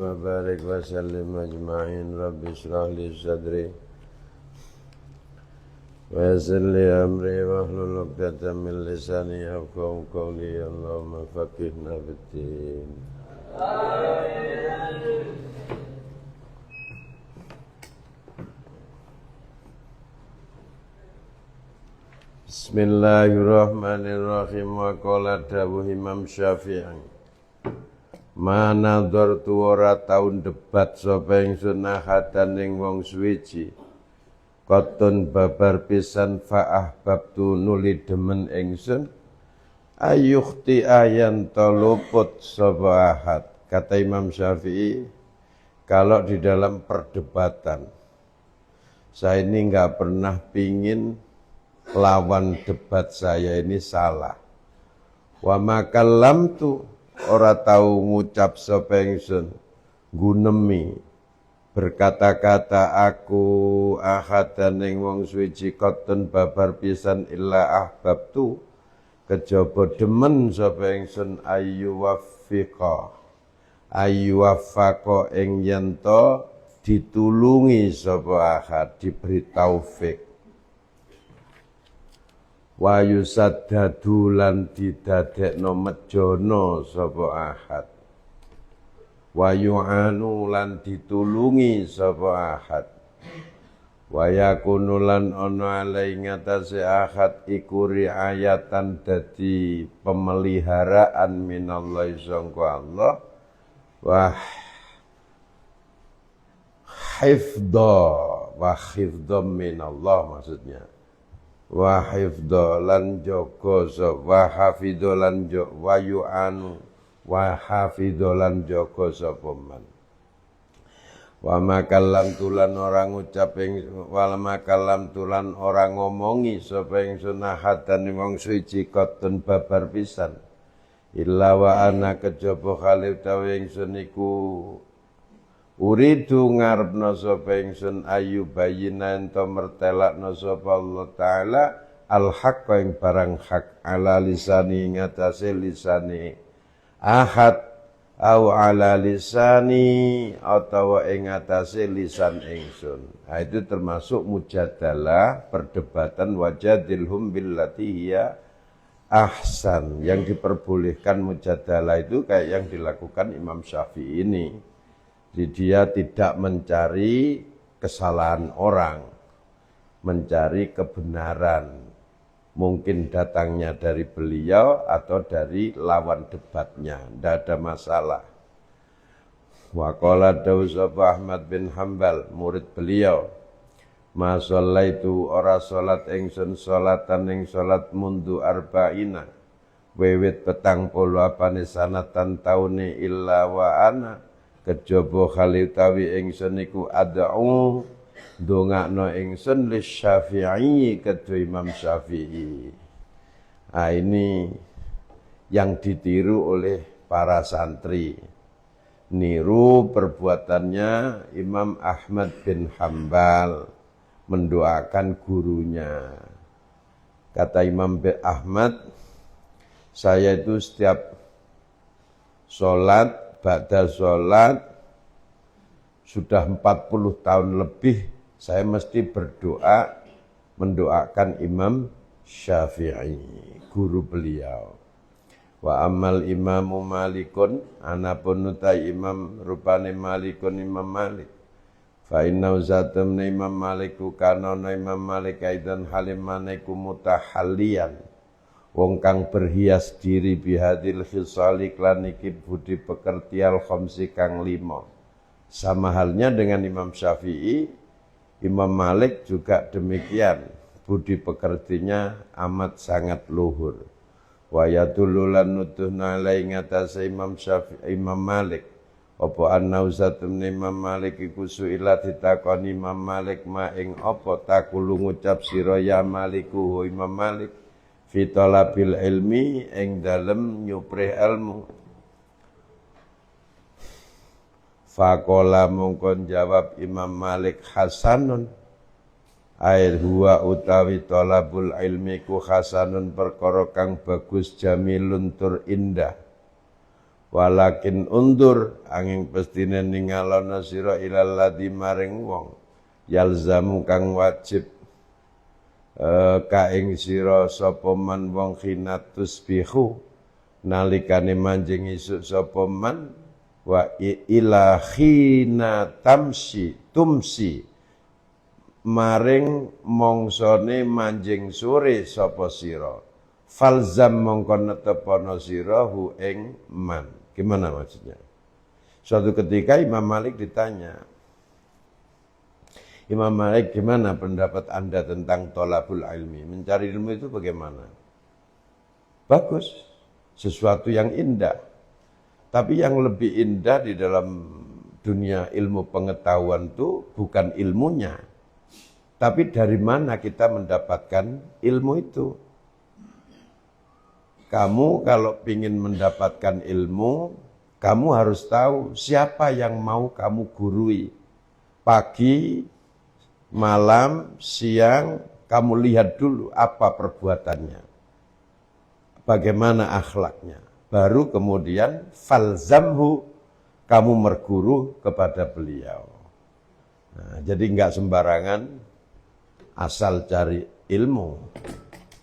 وبارك وسلم أجمعين رب اشرح لي صدري ويسر لي أمري واحلل عقدة من لساني يفقهوا قولي اللهم فقهنا في الدين. Bismillahirrahmanirrahim. Wa qala dawuh Imam Syafi'i, mana dortu ora taun debat sapa ingsun ahadan ing wong suwiji koton babar pisan faah babtu nuli demen ingsun ayukhti ayan luput sapa ahad. Kata Imam Syafi'i, kalau di dalam perdebatan saya ini enggak pernah pingin lawan debat saya ini salah. Wa makallamtu, ora tahu ngucap sapa ingsun gunemi berkata-kata aku ahadan ing wong suci koton babar pisan illa ahbabtu kejaba demen sapa ingsun ayu wafaqa ing yento ditulungi sapa ahad, diberi taufik. Wa yusaddadu lan didadekno mejono sapa ahad, wa yu'anu lan ditulungi sapa ahad, wa yakunu lan ana alai ngatasé ahad iku riayatan dadi pemeliharaan minallahi sangka Allah, wa hifdha minallah maksudnya. Wa hifdha lan jaga wa hafidha lan wa yu'anu wa hafidha lan jaga sapa man. Wa makallam tulan orang ngucap ing wal makallam tulan orang ngomongi sapa ingsun ahadan wong suci koton babar pisan illa wa ana kejaba khalif tawe ingsun iku uridu ngarepna sapa ingsun ayu bayina ento mertelakna sapa Allah taala al haqq ing barang hak ala lisani ngatasé lisani ahad au ala lisani atawa ing ngatasé lisan ingsun. Nah, itu termasuk mujadalah, perdebatan wajadilhum billati hiya ahsan. Yang diperbolehkan mujadalah itu kayak yang dilakukan Imam Syafi'i ini. Jadi dia tidak mencari kesalahan orang, mencari kebenaran. Mungkin datangnya dari beliau atau dari lawan debatnya, tidak ada masalah. Wa qala Dawsaba Ahmad bin Hanbal, murid beliau, ma shallaitu ora salat ingsun salatan ing salat mundu arba'ina, wiwit 40 apane sanatan taune illa wa ana kejaba khalitawi ingsun iku ad'u ndongakno ingsun li Syafi'i kedua Imam Syafi'i. Nah, ini yang ditiru oleh para santri. Niru perbuatannya Imam Ahmad bin Hanbal mendoakan gurunya. Kata Imam Ahmad, saya itu setiap sholat ba'da sholat sudah 40 tahun lebih saya mesti berdoa mendoakan Imam Syafi'i, guru beliau. Wa amal imamu Malikun, anapun utai imam rupane Malikun Imam Malik. Fa inna uzatum Imam Maliku kanono Imam Malik aidan halimaneku mutahalliyan. Wong kang berhias diri bihadil khisali klan iki budi pekertial khamsi kang 5. Sama halnya dengan Imam Syafi'i, Imam Malik juga demikian, budi pekertinya amat sangat luhur. Wa yadullulan nutuhna alai ngatasé Imam Syafi'i Imam Malik apa annauzatun Imam Malik iku suila ditakoni Imam Malik ma ing apa takulu ngucap sira ya Maliku Imam Malik fi talabil ilmi ing dalem nyuprih ilmu. Faqala mongkon jawab Imam Malik hasanun air huwa utawi talabul ilmi ku hasanun perkara kang bagus jamilun tur indah. Walakin undur angin pestine ningalana sira ilal ladzi maring wong yalzamu kang wajib ka ing sira sapa man wong khinatus bihu nalikane manjing isuk sapa man wa ila khina tumsi maring mongsone manjing sore sapa sira falzam mongko netepana sira hu ing man. Gimana maksudnya? Suatu ketika Imam Malik ditanya, Imam Malik, gimana pendapat Anda tentang thalabul ilmi? Mencari ilmu itu bagaimana? Bagus, sesuatu yang indah. Tapi yang lebih indah di dalam dunia ilmu pengetahuan itu bukan ilmunya. Tapi dari mana kita mendapatkan ilmu itu? Kamu kalau ingin mendapatkan ilmu, kamu harus tahu siapa yang mau kamu gurui. Pagi, malam, siang, kamu lihat dulu apa perbuatannya. Bagaimana akhlaknya. Baru kemudian falzamhu, kamu merguru kepada beliau. Nah, jadi enggak sembarangan asal cari ilmu.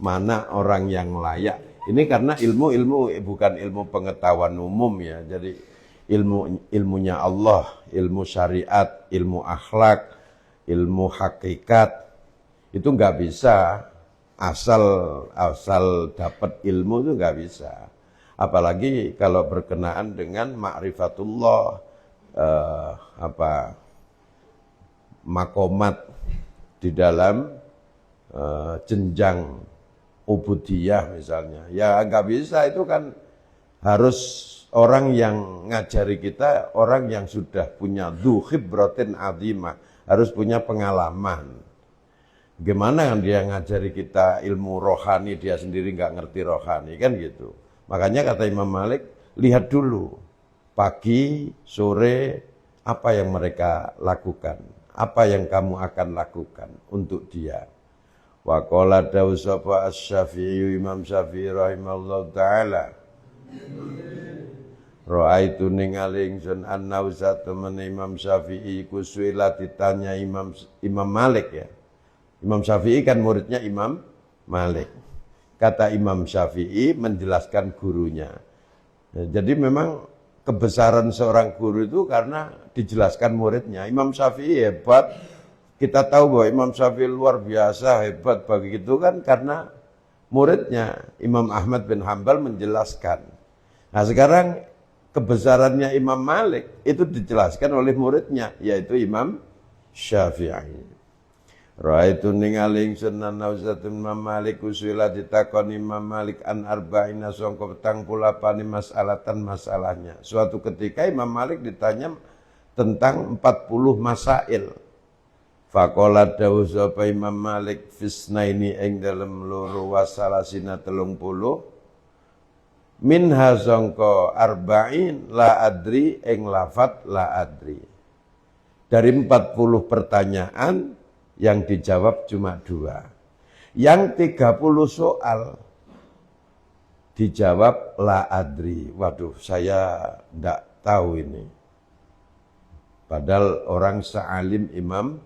Mana orang yang layak. Ini karena ilmu bukan ilmu pengetahuan umum ya. Jadi ilmunya Allah, ilmu syariat, ilmu akhlak, ilmu hakikat itu nggak bisa asal dapat ilmu itu nggak bisa. Apalagi kalau berkenaan dengan ma'rifatullah, makomat di dalam jenjang ubudiyah misalnya. Ya nggak bisa, itu kan harus orang yang ngajari kita, orang yang sudah punya dhu khibratin azimah, harus punya pengalaman. Gimana kan dia ngajari kita ilmu rohani, dia sendiri nggak ngerti rohani, kan gitu. Makanya kata Imam Malik, lihat dulu pagi, sore, apa yang mereka lakukan, apa yang kamu akan lakukan untuk dia. Wa qala dawsapa asy-Syafi'i, Imam Syafi'i rahimahullah ta'ala, ra'aitu ningali ingsun an-Nauzat temen Imam Syafi'i kusuila ditanya Imam Malik ya. Imam Syafi'i kan muridnya Imam Malik. Kata Imam Syafi'i menjelaskan gurunya. Jadi memang kebesaran seorang guru itu karena dijelaskan muridnya. Imam Syafi'i hebat. Kita tahu bahwa Imam Syafi'i luar biasa hebat begitu kan karena muridnya Imam Ahmad bin Hanbal menjelaskan. Nah sekarang kebesarannya Imam Malik itu dijelaskan oleh muridnya yaitu Imam Syafi'i. Ra'aitu ningali ingsun Nauzatun Imam Malik usila ditakon Imam Malik an arba'ina sangka 48 masalatan masalahnya. Suatu ketika Imam Malik ditanya tentang 40 masail. Faqala dawuh sapa Imam Malik fisnaini ing dalem loro wasalasina 30 minha sangka arba'in la adri ing lafat la adri. Dari 40 pertanyaan yang dijawab cuma 2. Yang 30 soal dijawab la adri. Waduh, saya enggak tahu ini. Padahal orang sealim Imam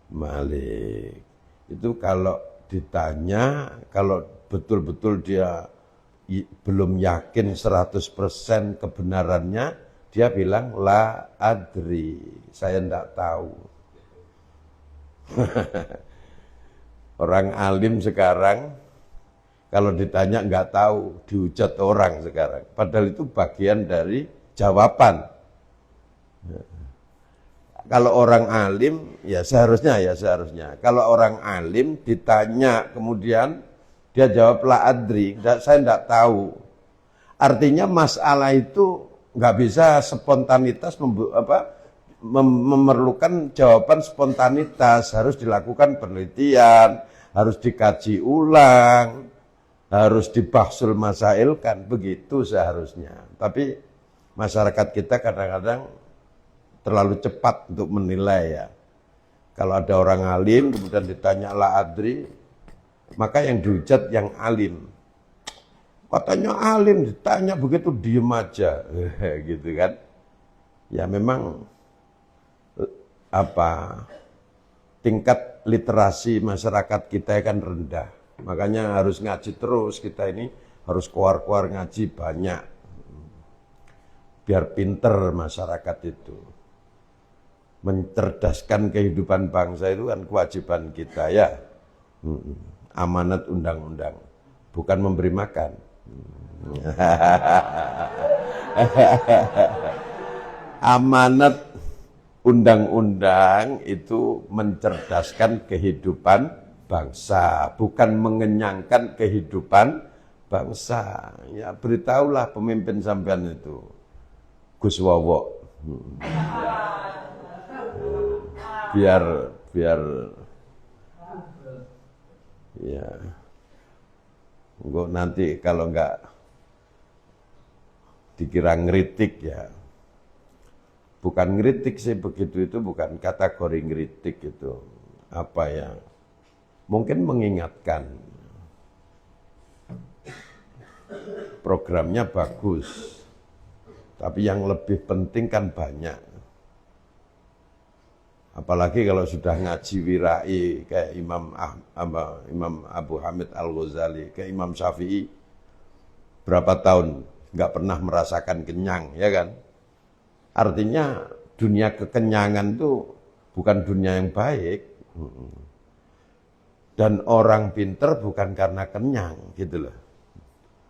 Malik. Itu kalau ditanya, kalau betul-betul dia belum yakin 100% kebenarannya, dia bilang la adri, saya enggak tahu. Orang alim sekarang kalau ditanya enggak tahu, dihujat orang sekarang. Padahal itu bagian dari jawaban. Kalau orang alim, ya seharusnya. Kalau orang alim ditanya kemudian dia jawab la adri, saya enggak tahu. Artinya masalah itu enggak bisa spontanitas memerlukan jawaban spontanitas, harus dilakukan penelitian, harus dikaji ulang, harus dibahsul masailkan, begitu seharusnya. Tapi masyarakat kita kadang-kadang terlalu cepat untuk menilai ya. Kalau ada orang alim kemudian ditanya la adri, maka yang dihujat yang alim. Katanya alim, ditanya begitu diem aja, gitu kan? Ya memang tingkat literasi masyarakat kita kan rendah, makanya harus ngaji terus kita ini, harus keluar-keluar ngaji banyak, biar pinter masyarakat itu. Mencerdaskan kehidupan bangsa itu kan kewajiban kita ya, amanat undang-undang, bukan memberi makan. Amanat undang-undang itu mencerdaskan kehidupan bangsa, bukan mengenyangkan kehidupan bangsa. Ya beritahulah pemimpin sampean itu, Gus Wowo, biar ya enggak nanti kalau enggak dikira ngeritik ya. Bukan ngeritik sih begitu, itu bukan kategori ngeritik, itu apa ya, mungkin mengingatkan. Programnya bagus, tapi yang lebih penting kan banyak. Apalagi kalau sudah ngaji wirai kayak Imam Abu Hamid Al-Ghazali, kayak Imam Syafi'i, berapa tahun nggak pernah merasakan kenyang, ya kan? Artinya dunia kekenyangan itu bukan dunia yang baik. Dan orang pinter bukan karena kenyang, gitu loh.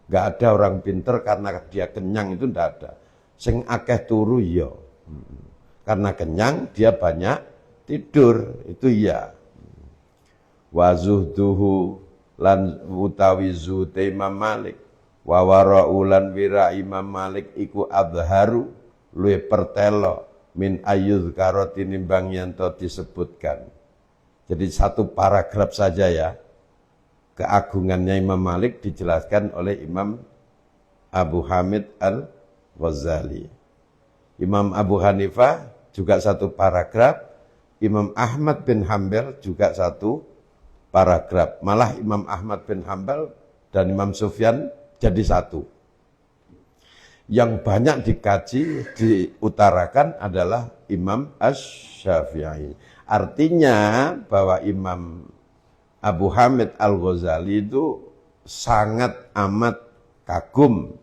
Nggak ada orang pinter karena dia kenyang, itu nggak ada. Sing akeh turu ya. Karena kenyang dia banyak tidur, itu ya. Wa zuhduhu lan utawi zuhde Imam Malik, wa wara'u lan wira Imam Malik iku adharu, luwih pertelo min ayyudh karoti nimbang yanto disebutkan. Jadi satu paragraf saja ya, keagungannya Imam Malik dijelaskan oleh Imam Abu Hamid Al-Ghazali. Imam Abu Hanifah juga satu paragraf, Imam Ahmad bin Hanbal juga satu paragraf. Malah Imam Ahmad bin Hanbal dan Imam Sufyan jadi satu. Yang banyak dikaji, diutarakan adalah Imam Asy-Syafi'i. Artinya bahwa Imam Abu Hamid Al-Ghazali itu sangat amat kagum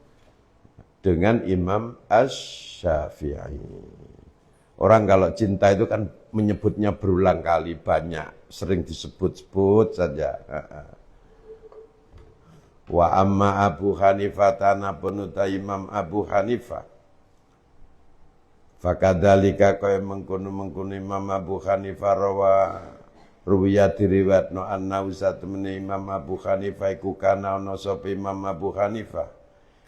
dengan Imam Asy-Syafi'i. Orang kalau cinta itu kan menyebutnya berulang kali, banyak, sering disebut-sebut saja. Wa amma Abu Hanifah tanapun utai Imam Abu Hanifah, fakadhalika kaya mengkono Imam Abu Hanifah ruwiyat diriwayatno anna usatmene Imam Abu Hanifah iku kana ana sapa Imam Abu Hanifah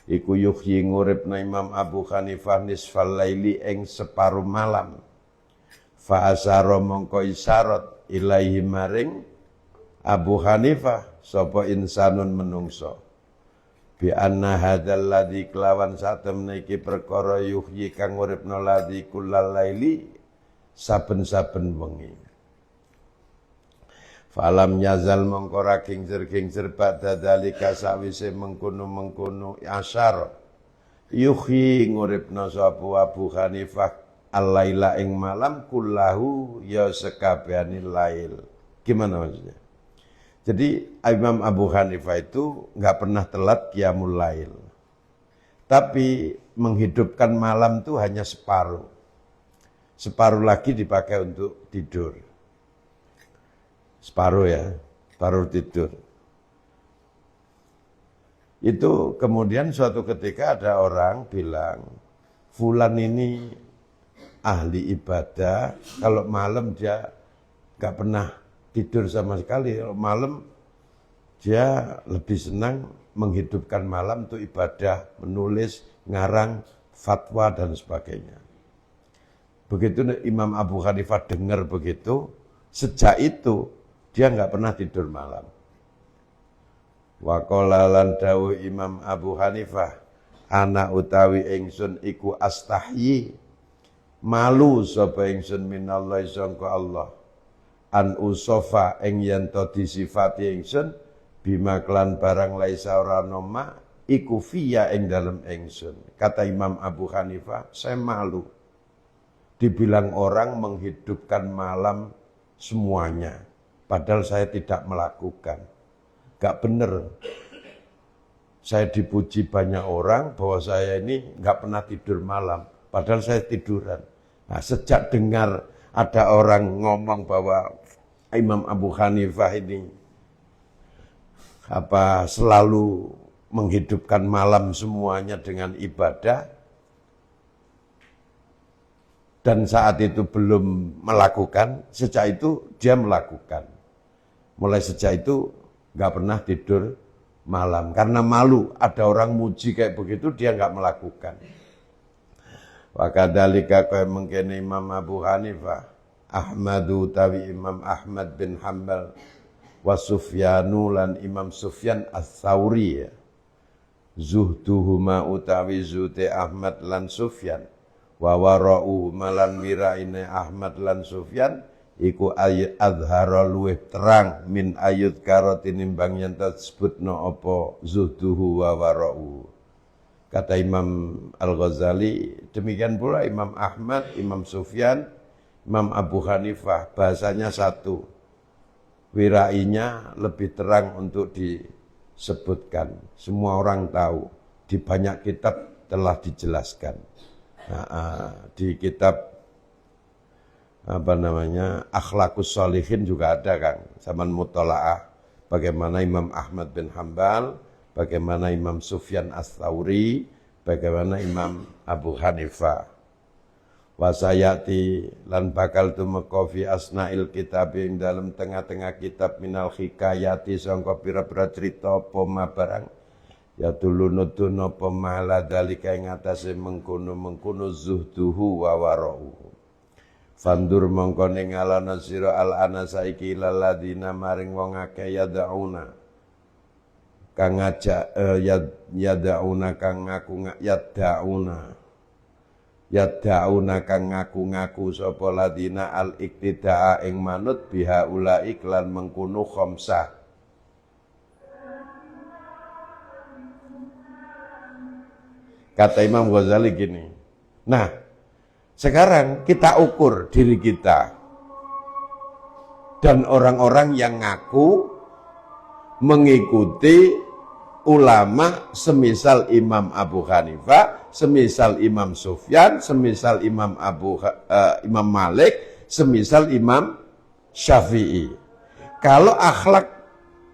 iku yuhyi nguripna Imam Abu Hanifah nisfal laili ing separuh malam. Fa asyara mongko isyarat ilaihi maring Abu Hanifah sapa insanun menungso bi anna hadzal ladzi kelawan satemene iki perkara yuhyi kang uripna ladzi kullal laili saben-saben wengi. Falam yazal mongko ra gingjer ba'da dzalika sawise mengkono asyara yuhyi nguripna sapa Abu Hanifah al-laila ing malam kullahu ya sekabehane lail. Gimana maksudnya? Jadi Imam Abu Hanifah itu nggak pernah telat qiyamul lail. Tapi menghidupkan malam itu hanya separuh. Separuh lagi dipakai untuk tidur. Separuh ya, separuh tidur. Itu kemudian suatu ketika ada orang bilang, fulan ini ahli ibadah, kalau malam dia nggak pernah tidur sama sekali. Kalau malam dia lebih senang menghidupkan malam untuk ibadah, menulis, ngarang, fatwa dan sebagainya. Begitu Imam Abu Hanifah dengar begitu, sejak itu dia nggak pernah tidur malam. Wa qala lan dawuh Imam Abu Hanifah, ana utawi ingsun iku astahyi, malu sapa ingsun minallahi sangka Allah. An usofa ing yen to disifati ingsun bima klan barang laisa ora noma iku fiya ing dalem ingsun. Kata Imam Abu Hanifah, saya malu dibilang orang menghidupkan malam semuanya, padahal saya tidak melakukan. Gak bener. Saya dipuji banyak orang bahwa saya ini gak pernah tidur malam, padahal saya tiduran. Nah, sejak dengar ada orang ngomong bahwa Imam Abu Hanifah ini selalu menghidupkan malam semuanya dengan ibadah, dan saat itu belum melakukan, sejak itu dia melakukan. Mulai sejak itu gak pernah tidur malam, karena malu ada orang muji kayak begitu dia nggak melakukan. Wa kadzalika kaya mengkene Imam Abu Hanifah, Ahmadu tawi Imam Ahmad bin Hanbal, wa Sufyanu lan Imam Sufyan Ats-Tsauri, zuhduhuma utawi zute Ahmad lan Sufyan, wa wara'u malan wiraine Ahmad lan Sufyan iku adhara luwih terang min ayut karo tinimbang yen disebutna apa zuhduhu wa wara'u. Kata Imam Al-Ghazali, demikian pula Imam Ahmad, Imam Sufyan, Imam Abu Hanifah, bahasanya satu. Wirainya lebih terang untuk disebutkan. Semua orang tahu, di banyak kitab telah dijelaskan. Di kitab Akhlaqus Sholihin juga ada, Kang, zaman mutolaah bagaimana Imam Ahmad bin Hanbal, bagaimana Imam Sufyan Ats-Tsauri, bagaimana Imam Abu Hanifah. Wasayati lan bakal tumeka fi asnail kitab ing dalam tengah-tengah kitab minal hikayati sangka pira-pira cerita apa barang ya tulunutun apa mala dalika ing atase mengkono-mengkono zuhduhu wa wara'u. Fandur mongko ningalana sira al-ana saiki laladina maring wong akeh yadauna kang ngajak yadauna kang yadauna kang ngaku-ngaku sapa ladina al-iktidaa ing manut biha ulai lan mengkono khamsah. Kata Imam Ghazali gini, nah sekarang kita ukur diri kita dan orang-orang yang ngaku mengikuti ulama semisal Imam Abu Hanifah, semisal Imam Sufyan, semisal Imam Imam Malik, semisal Imam Syafi'i. Kalau akhlak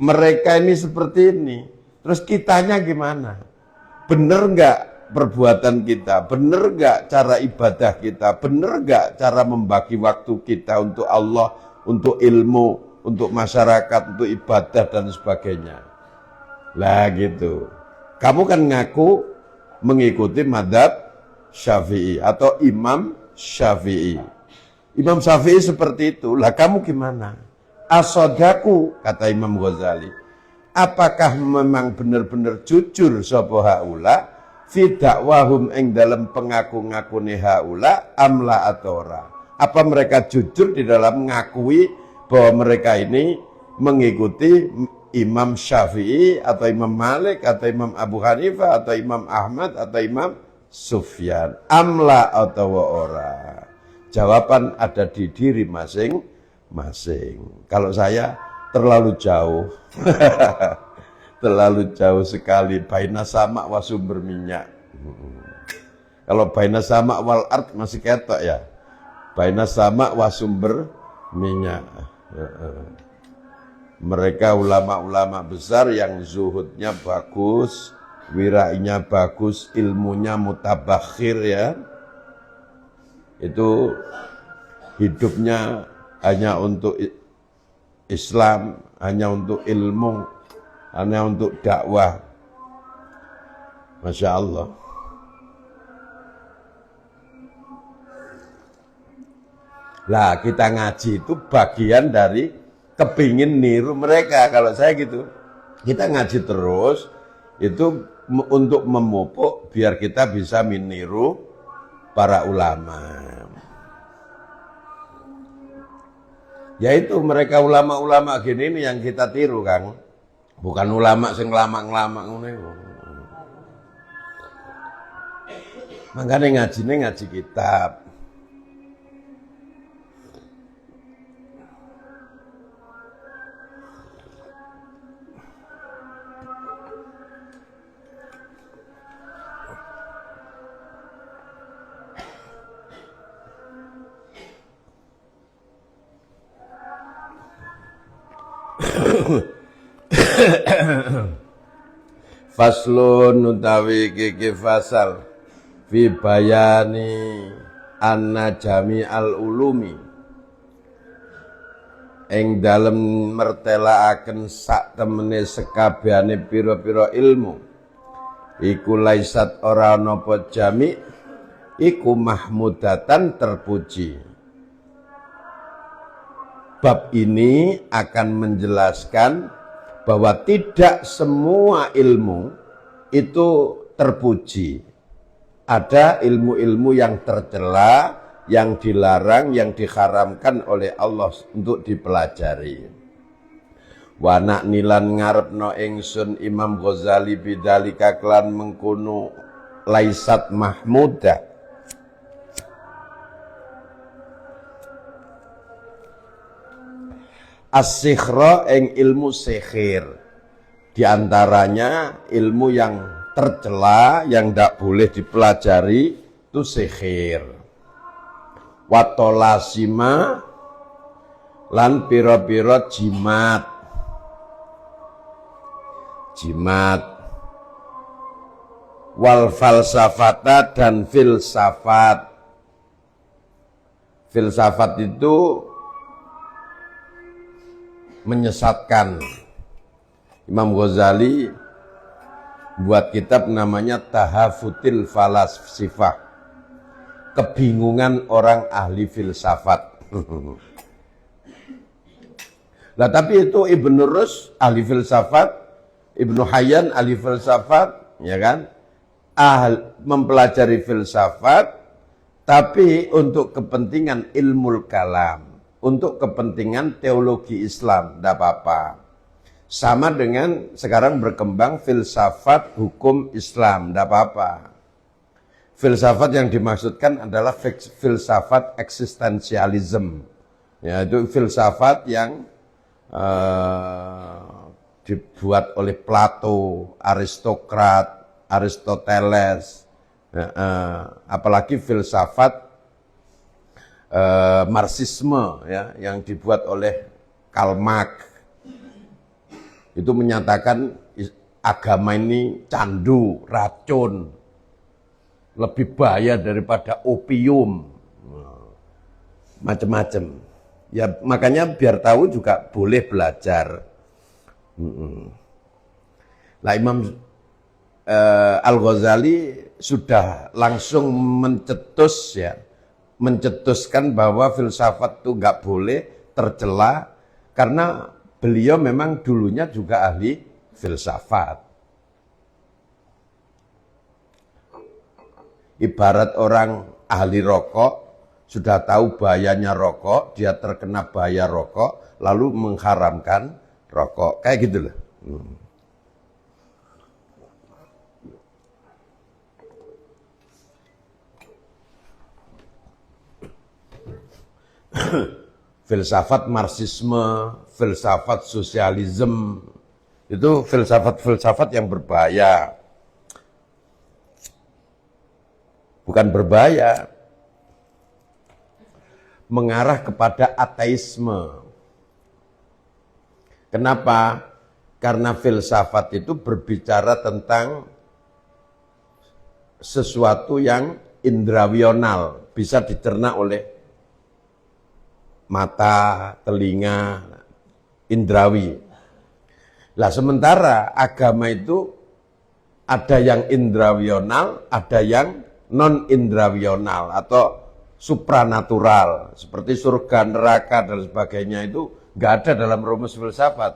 mereka ini seperti ini, terus kitanya gimana? Bener nggak perbuatan kita, benar gak cara ibadah kita, benar gak cara membagi waktu kita untuk Allah, untuk ilmu, untuk masyarakat, untuk ibadah dan sebagainya. Lah gitu. Kamu kan ngaku mengikuti madhab Syafi'i atau Imam Syafi'i. Imam Syafi'i seperti itu, lah kamu gimana? As-shadaku, kata Imam Ghazali. Apakah memang benar-benar jujur sapa haula? Fi dakwahum ing dalam pengaku-ngakune haula amla atau ora. Apa mereka jujur di dalam mengakui bahwa mereka ini mengikuti Imam Syafi'i atau Imam Malik atau Imam Abu Hanifah atau Imam Ahmad atau Imam Sufyan? Amla atau ora. Jawaban ada di diri masing-masing. Kalau saya terlalu jauh. Terlalu jauh sekali baina sama wa sumber minyak. Kalau baina sama wal ard masih ketok ya. Baina sama wa sumber minyak. Mereka ulama-ulama besar yang zuhudnya bagus, wirainya bagus, ilmunya mutabakhir ya. Itu hidupnya hanya untuk Islam, hanya untuk ilmu, hanya untuk dakwah. Masya Allah. Lah kita ngaji itu bagian dari kepingin niru mereka. Kalau saya gitu, kita ngaji terus itu untuk memupuk biar kita bisa meniru para ulama. Yaitu mereka ulama-ulama gini ini yang kita tiru, Kang. Bukan ulama sing ngelama-ngelama ngono iku. Makanya ngaji kitab. Faslun utawi kiki fasal fi bayani anna jami'al ulumi ing dalem mertelaaken sak temene sekabehane pira-pira ilmu iku laisat ora napa jami iku mahmudatan terpuji. Bab ini akan menjelaskan bahwa tidak semua ilmu itu terpuji. Ada ilmu-ilmu yang tercela, yang dilarang, yang diharamkan oleh Allah untuk dipelajari. Wa nilan ngarepno ingsun Imam Ghazali bidzalika klan mengkono laisat mahmudah. As-sikhra ing ilmu sihir. Di antaranya ilmu yang tercela, yang tidak boleh dipelajari, itu sihir. Watolasima lan piro-piro jimat. Wal falsafata dan filsafat. Filsafat itu menyesatkan. Imam Ghazali buat kitab namanya Tahafutil Falasifah, kebingungan orang ahli filsafat. Nah tapi itu Ibnu Rus ahli filsafat, Ibnu Hayyan ahli filsafat, ya kan? Mempelajari filsafat, tapi untuk kepentingan ilmu kalam, untuk kepentingan teologi Islam, tidak apa-apa. Sama dengan sekarang berkembang filsafat hukum Islam, tidak apa-apa. Filsafat yang dimaksudkan adalah filsafat eksistensialisme. Ya, itu filsafat yang dibuat oleh Plato, Aristoteles, apalagi filsafat Marxisme ya, yang dibuat oleh Karl Marx. Itu menyatakan agama ini candu, racun, lebih bahaya daripada opium, macam-macam. Ya makanya biar tahu juga boleh belajar. Nah Imam Al-Ghazali sudah langsung mencetuskan bahwa filsafat itu nggak boleh tercela karena beliau memang dulunya juga ahli filsafat. Ibarat orang ahli rokok, sudah tahu bahayanya rokok, dia terkena bahaya rokok, lalu mengharamkan rokok. Kayak gitu loh. Filsafat Marxisme, filsafat sosialisme, itu filsafat-filsafat yang berbahaya. Bukan berbahaya, mengarah kepada ateisme. Kenapa? Karena filsafat itu berbicara tentang sesuatu yang indrawional, bisa dicerna oleh mata, telinga, indrawi. Lah sementara agama itu ada yang indrawional, ada yang non indrawional atau supranatural, seperti surga, neraka dan sebagainya itu nggak ada dalam rumus filsafat.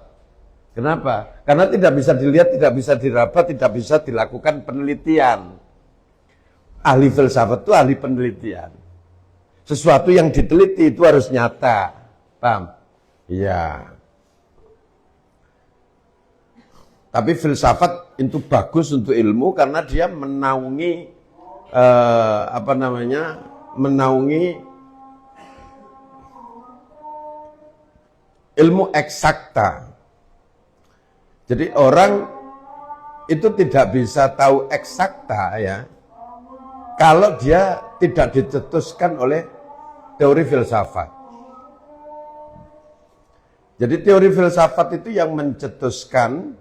Kenapa? Karena tidak bisa dilihat, tidak bisa diraba, tidak bisa dilakukan penelitian. Ahli filsafat itu ahli penelitian. Sesuatu yang diteliti itu harus nyata. Paham? Iya. Tapi filsafat itu bagus untuk ilmu karena dia menaungi menaungi ilmu eksakta. Jadi orang itu tidak bisa tahu eksakta ya, kalau dia tidak dicetuskan oleh teori filsafat. Jadi teori filsafat itu yang mencetuskan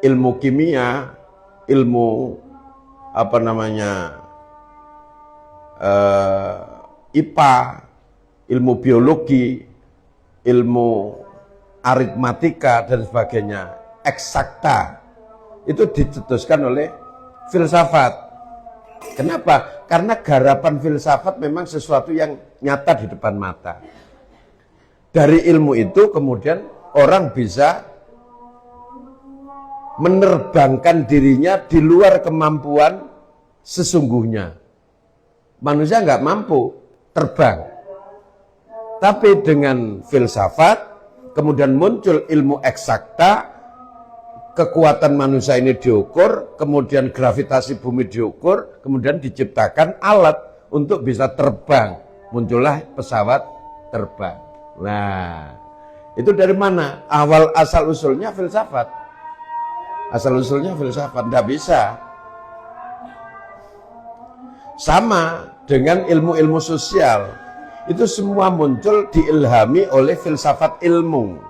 ilmu kimia, ilmu IPA, ilmu biologi, ilmu aritmatika dan sebagainya, eksakta, itu dicetuskan oleh filsafat. Kenapa? Karena garapan filsafat memang sesuatu yang nyata di depan mata. Dari ilmu itu kemudian orang bisa menerbangkan dirinya di luar kemampuan sesungguhnya. Manusia nggak mampu terbang. Tapi dengan filsafat, kemudian muncul ilmu eksakta, kekuatan manusia ini diukur, kemudian gravitasi bumi diukur, kemudian diciptakan alat untuk bisa terbang. Muncullah pesawat terbang. Nah, itu dari mana? Asal-usulnya filsafat. Asal-usulnya filsafat, tidak bisa. Sama dengan ilmu-ilmu sosial. Itu semua muncul diilhami oleh filsafat ilmu.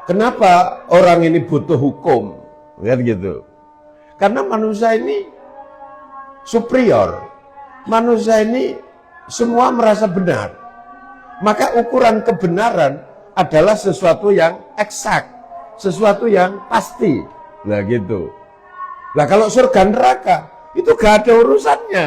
Kenapa orang ini butuh hukum? Kan gitu. Karena manusia ini superior. Manusia ini semua merasa benar. Maka ukuran kebenaran adalah sesuatu yang eksak, sesuatu yang pasti. Nah gitu. Nah kalau surga neraka itu gak ada urusannya,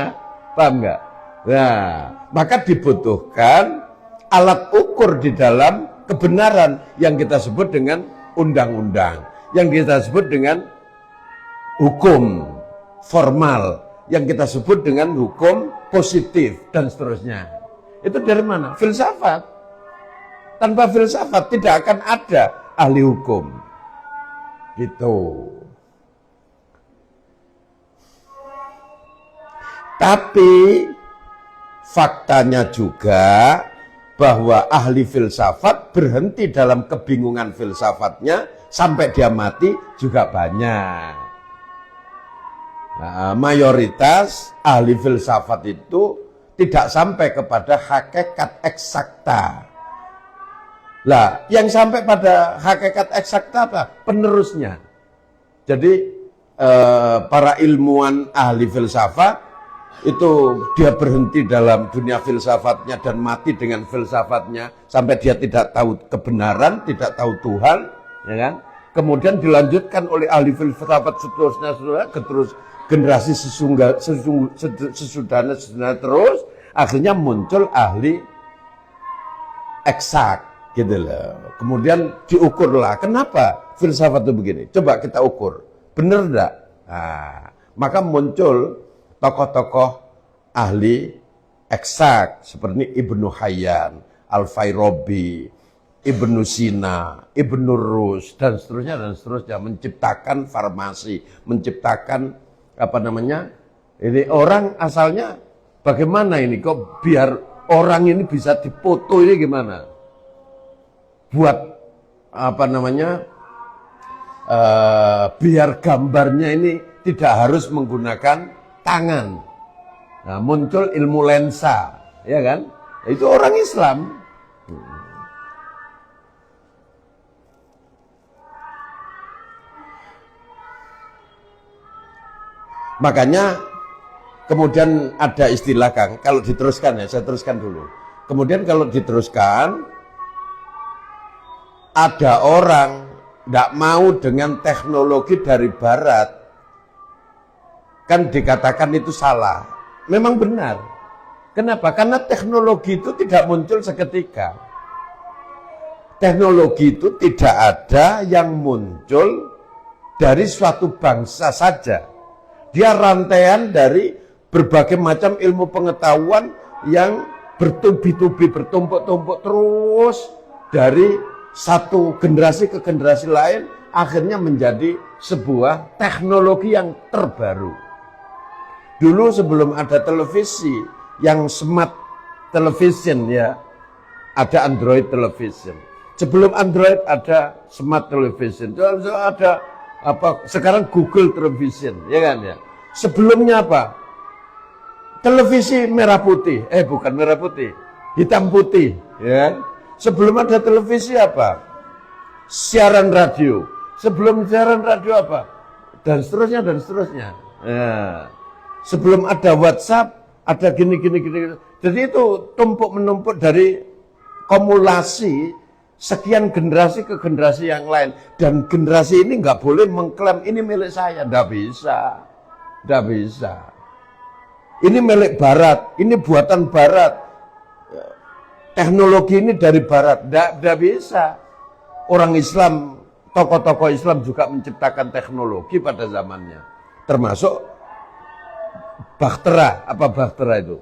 paham nggak? Nah maka dibutuhkan alat ukur di dalam kebenaran yang kita sebut dengan undang-undang, yang kita sebut dengan hukum formal, yang kita sebut dengan hukum positif dan seterusnya. Itu dari mana? Filsafat. Tanpa filsafat tidak akan ada ahli hukum. Gitu. Tapi faktanya juga bahwa ahli filsafat berhenti dalam kebingungan filsafatnya sampai dia mati juga banyak. Nah, mayoritas ahli filsafat itu tidak sampai kepada hakikat eksakta. Lah, yang sampai pada hakikat eksakta apa? Penerusnya. Jadi para ilmuwan ahli filsafat itu dia berhenti dalam dunia filsafatnya dan mati dengan filsafatnya sampai dia tidak tahu kebenaran, tidak tahu Tuhan, ya kan? Kemudian dilanjutkan oleh ahli filsafat seterusnya terus generasi sesudahnya terus akhirnya muncul ahli eksak gitu loh. Kemudian diukurlah kenapa filsafat itu begini. Coba kita ukur, benar enggak? Nah, maka muncul tokoh-tokoh ahli eksak seperti Ibnu Hayyan, Al-Farabi, Ibnu Sina, Ibnu Rus dan seterusnya menciptakan farmasi, menciptakan ini orang asalnya bagaimana ini kok biar orang ini bisa dipoto ini gimana? Buat biar gambarnya ini tidak harus menggunakan tangan. Nah, muncul ilmu lensa, ya kan? Itu orang Islam. Makanya kemudian ada istilah Kang, kalau diteruskan ya, saya teruskan dulu. Kemudian kalau diteruskan, ada orang tidak mau dengan teknologi dari barat, kan dikatakan itu salah. Memang benar. Kenapa? Karena teknologi itu tidak muncul seketika. Teknologi itu tidak ada yang muncul dari suatu bangsa saja. Dia rantaian dari berbagai macam ilmu pengetahuan yang bertubi-tubi, bertumpuk-tumpuk terus dari satu generasi ke generasi lain, akhirnya menjadi sebuah teknologi yang terbaru. Dulu sebelum ada televisi yang smart television ya, ada Android television. Sebelum Android ada smart television. Ada apa? Sekarang Google television, ya kan ya. Sebelumnya apa? Televisi merah putih. Bukan merah putih, hitam putih, ya kan? Sebelum ada televisi apa? Siaran radio. Sebelum siaran radio apa? Dan seterusnya dan seterusnya. Ya. Sebelum ada WhatsApp, ada gini. Jadi itu tumpuk menumpuk dari kumulasi sekian generasi ke generasi yang lain. Dan generasi ini nggak boleh mengklaim ini milik saya, nggak bisa. Ini milik Barat, ini buatan Barat. Teknologi ini dari Barat, nggak bisa. Orang Islam, tokoh-tokoh Islam juga menciptakan teknologi pada zamannya. Termasuk Bahtera, apa Bahtera itu?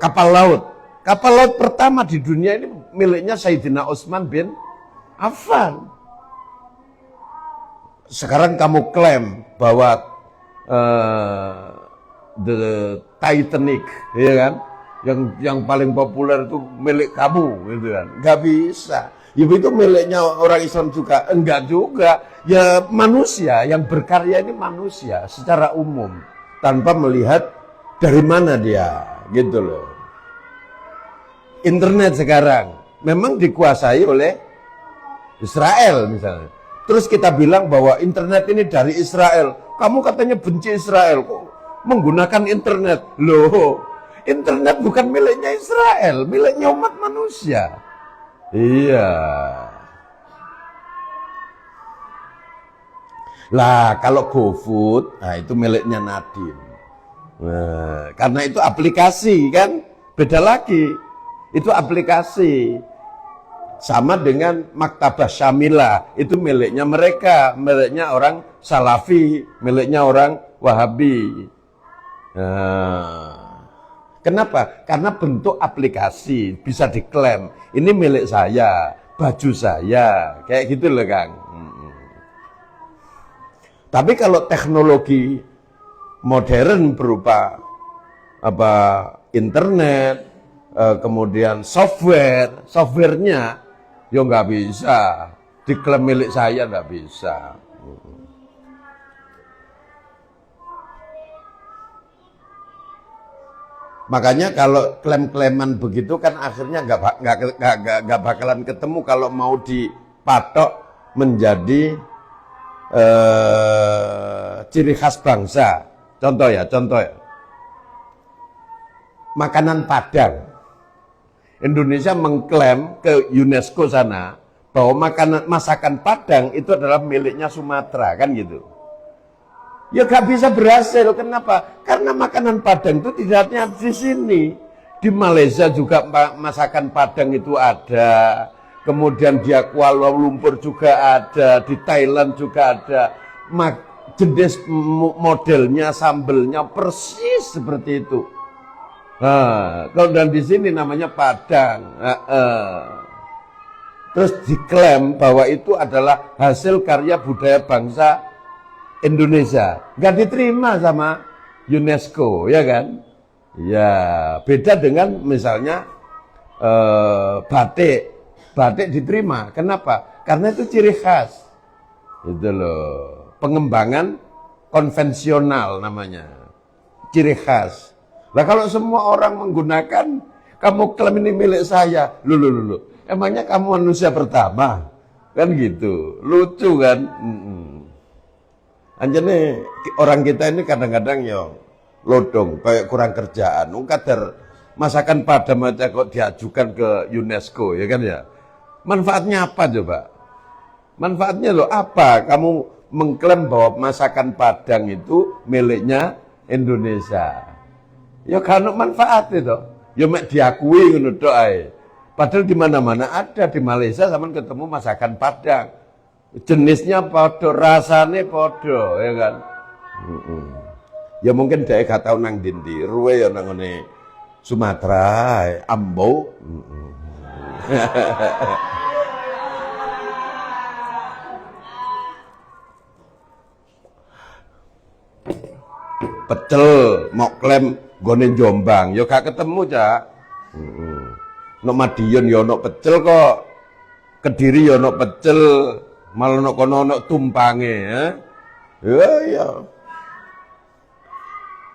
Kapal laut. Kapal laut pertama di dunia ini miliknya Sayyidina Utsman bin Affan. Sekarang kamu klaim bahwa the Titanic, ya kan? Yang paling populer itu milik kamu, gitu kan? Gak bisa. Ya itu miliknya orang Islam juga, enggak juga. Ya manusia yang berkarya ini manusia secara umum tanpa melihat dari mana dia, gitu loh. Internet sekarang memang dikuasai oleh Israel misalnya. Terus kita bilang bahwa internet ini dari Israel. Kamu katanya benci Israel, kok menggunakan internet? Loh, internet bukan miliknya Israel, miliknya umat manusia. Iya. Lah kalau GoFood, nah itu miliknya Nadiem. Nah, karena itu aplikasi kan, beda lagi. Itu aplikasi. Sama dengan Maktabah Syamilah, itu miliknya mereka, miliknya orang Salafi, miliknya orang Wahabi. Nah, kenapa? Karena bentuk aplikasi bisa diklaim. Ini milik saya, baju saya, kayak gitu loh Kang. Tapi kalau teknologi modern berupa apa internet, kemudian softwarenya, ya nggak bisa diklaim milik saya, nggak bisa. Makanya kalau klaim-klaiman begitu kan akhirnya nggak bakalan ketemu kalau mau dipatok menjadi ciri khas bangsa. Contoh ya. Makanan Padang. Indonesia mengklaim ke UNESCO sana bahwa masakan Padang itu adalah miliknya Sumatera, kan gitu. Ya gak bisa berhasil, kenapa? Karena makanan Padang itu tidak hanya di sini. Di Malaysia juga masakan Padang itu ada. Kemudian di Kuala Lumpur juga ada, di Thailand juga ada. Jenis modelnya, sambelnya persis seperti itu. Nah, kalau dan di sini namanya Padang. Terus diklaim bahwa itu adalah hasil karya budaya bangsa Indonesia. Nggak diterima sama UNESCO, ya kan? Ya, beda dengan misalnya batik. Batik diterima. Kenapa? Karena itu ciri khas. Itu loh. Pengembangan konvensional namanya. Ciri khas. Nah kalau semua orang menggunakan, kamu klaim ini milik saya. Loh. Emangnya kamu manusia pertama? Kan gitu. Lucu kan? Anjane orang kita ini kadang-kadang ya lodong, kayak kurang kerjaan. Kadar masakan Padang aja kok diajukan ke UNESCO, ya kan ya? Manfaatnya apa coba? Manfaatnya loh apa? Kamu mengklaim bahwa masakan Padang itu miliknya Indonesia. Ya kan manfaat itu. Ya mek diakui ngono tok ae. Padahal di mana-mana ada, di Malaysia sampean ketemu masakan Padang. Jenisnya podo, rasanya podo, ya kan? Ya mungkin dia gak tahu nang dindi, ruwe ya nang ngene Sumatera, Ambo. pecel, mau klaim gone Jombang, ya gak ketemu Cak. Nok Madiun ya ono pecel kok. Kediri ya ono pecel, malah ono kono ono tumpange, ya. Ya iya.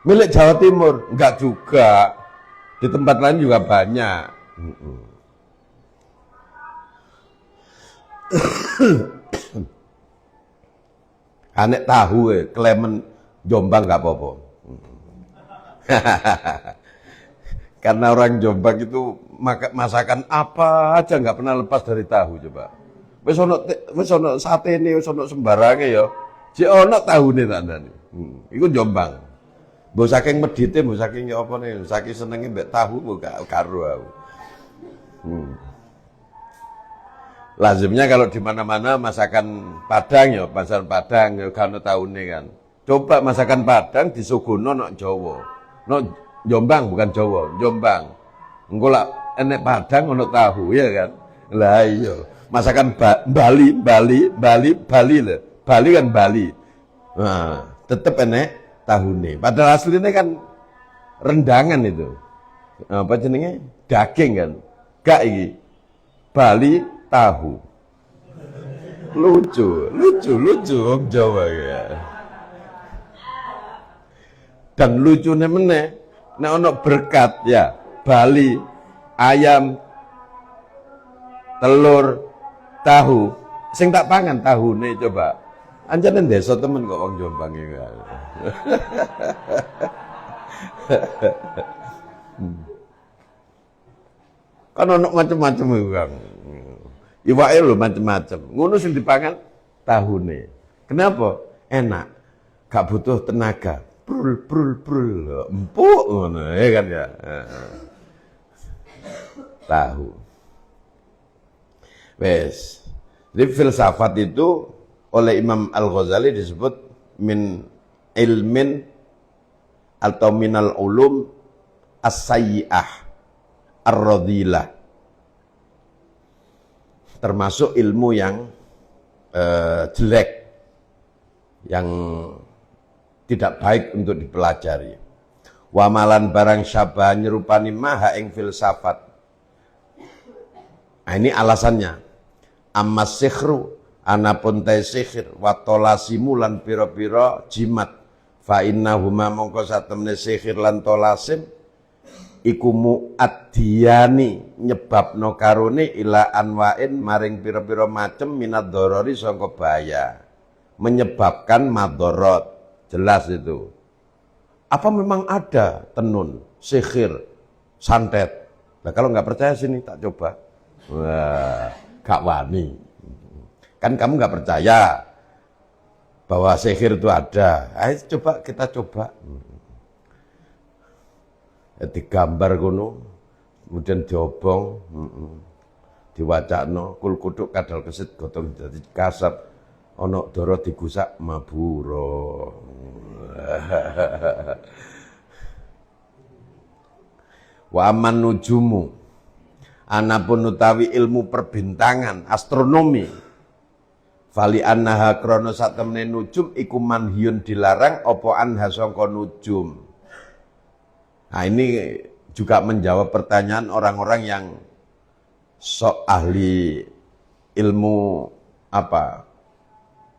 Milik Jawa Timur enggak juga. Di tempat lain juga banyak. Anek tahu klemen Jombang enggak apa-apa. Karena orang Jombang itu masakan apa aja nggak pernah lepas dari tahu coba. Wis ono satene, wis ono sembarange ya. Jek ono tahune tandane. Iku Jombang. Mbok saking medite, mbok saking apa nih, saking senenge mbek tahu mbok karo aku. Lazimnya kalau di mana-mana masakan Padang ya, masakan Padang ya kan tahune kan. Coba masakan Padang disuguhno nok Jawa. Nok Jombang bukan Jawa, Jombang. Engko lak enek Padang ono tahu ya kan. Lah iya, masakan Bali lho. Bali kan Bali. Nah, tetep enek tahune. Padahal aslinya kan rendangan itu. Apa jenenge? Daging kan. Gak iki. Bali tahu. Lucu wong Jawa ya. Dan lucunya meneh nek ono berkat ya, Bali, ayam, telur, tahu. Sing tak pangan tahune coba. Anjane desa temen kok wong Jombang iki. Kan ono macam-macam iku, Kang. Iwake lho macam-macam. Ngono sing dipangan tahune. Kenapa? Enak. Gak butuh tenaga. Brul empuk ngono ya kan ya. Tahu. Wes. Jadi filsafat itu oleh Imam Al-Ghazali disebut min ilmin atau minal ulum as-sayyi'ah ar-radhilah. Termasuk ilmu yang jelek, yang tidak baik untuk dipelajari. Wamalan barang syabah nyerupani maha ing filsafat. Nah, ini alasannya. Amma sikhru anapun te sihir watolasimu lan pira-pira jimat fa innahuma mongko satemene sihir lan tolasim iku muaddiyani nyebabno karone ila anwain maring pira-pira macem minad dorori sangka bahaya, menyebabkan madorot. Jelas itu. Apa memang ada tenun, sihir, santet? Nah kalau nggak percaya sini tak coba. Wah, gak wani. Kan kamu nggak percaya bahwa sihir itu ada. Ayo coba kita coba. Digambar kono, kemudian diobong, diwacakno, kul kuduk kadal kesit gotong dadi kasap. Ono doro digusak maburo. Wa aman nujumu anapun utawi ilmu perbintangan astronomi fali annaha krono satemene nujum iku manhiyun dilarang apa anha sangka nujum. Nah ini juga menjawab pertanyaan orang-orang yang sok ahli ilmu apa?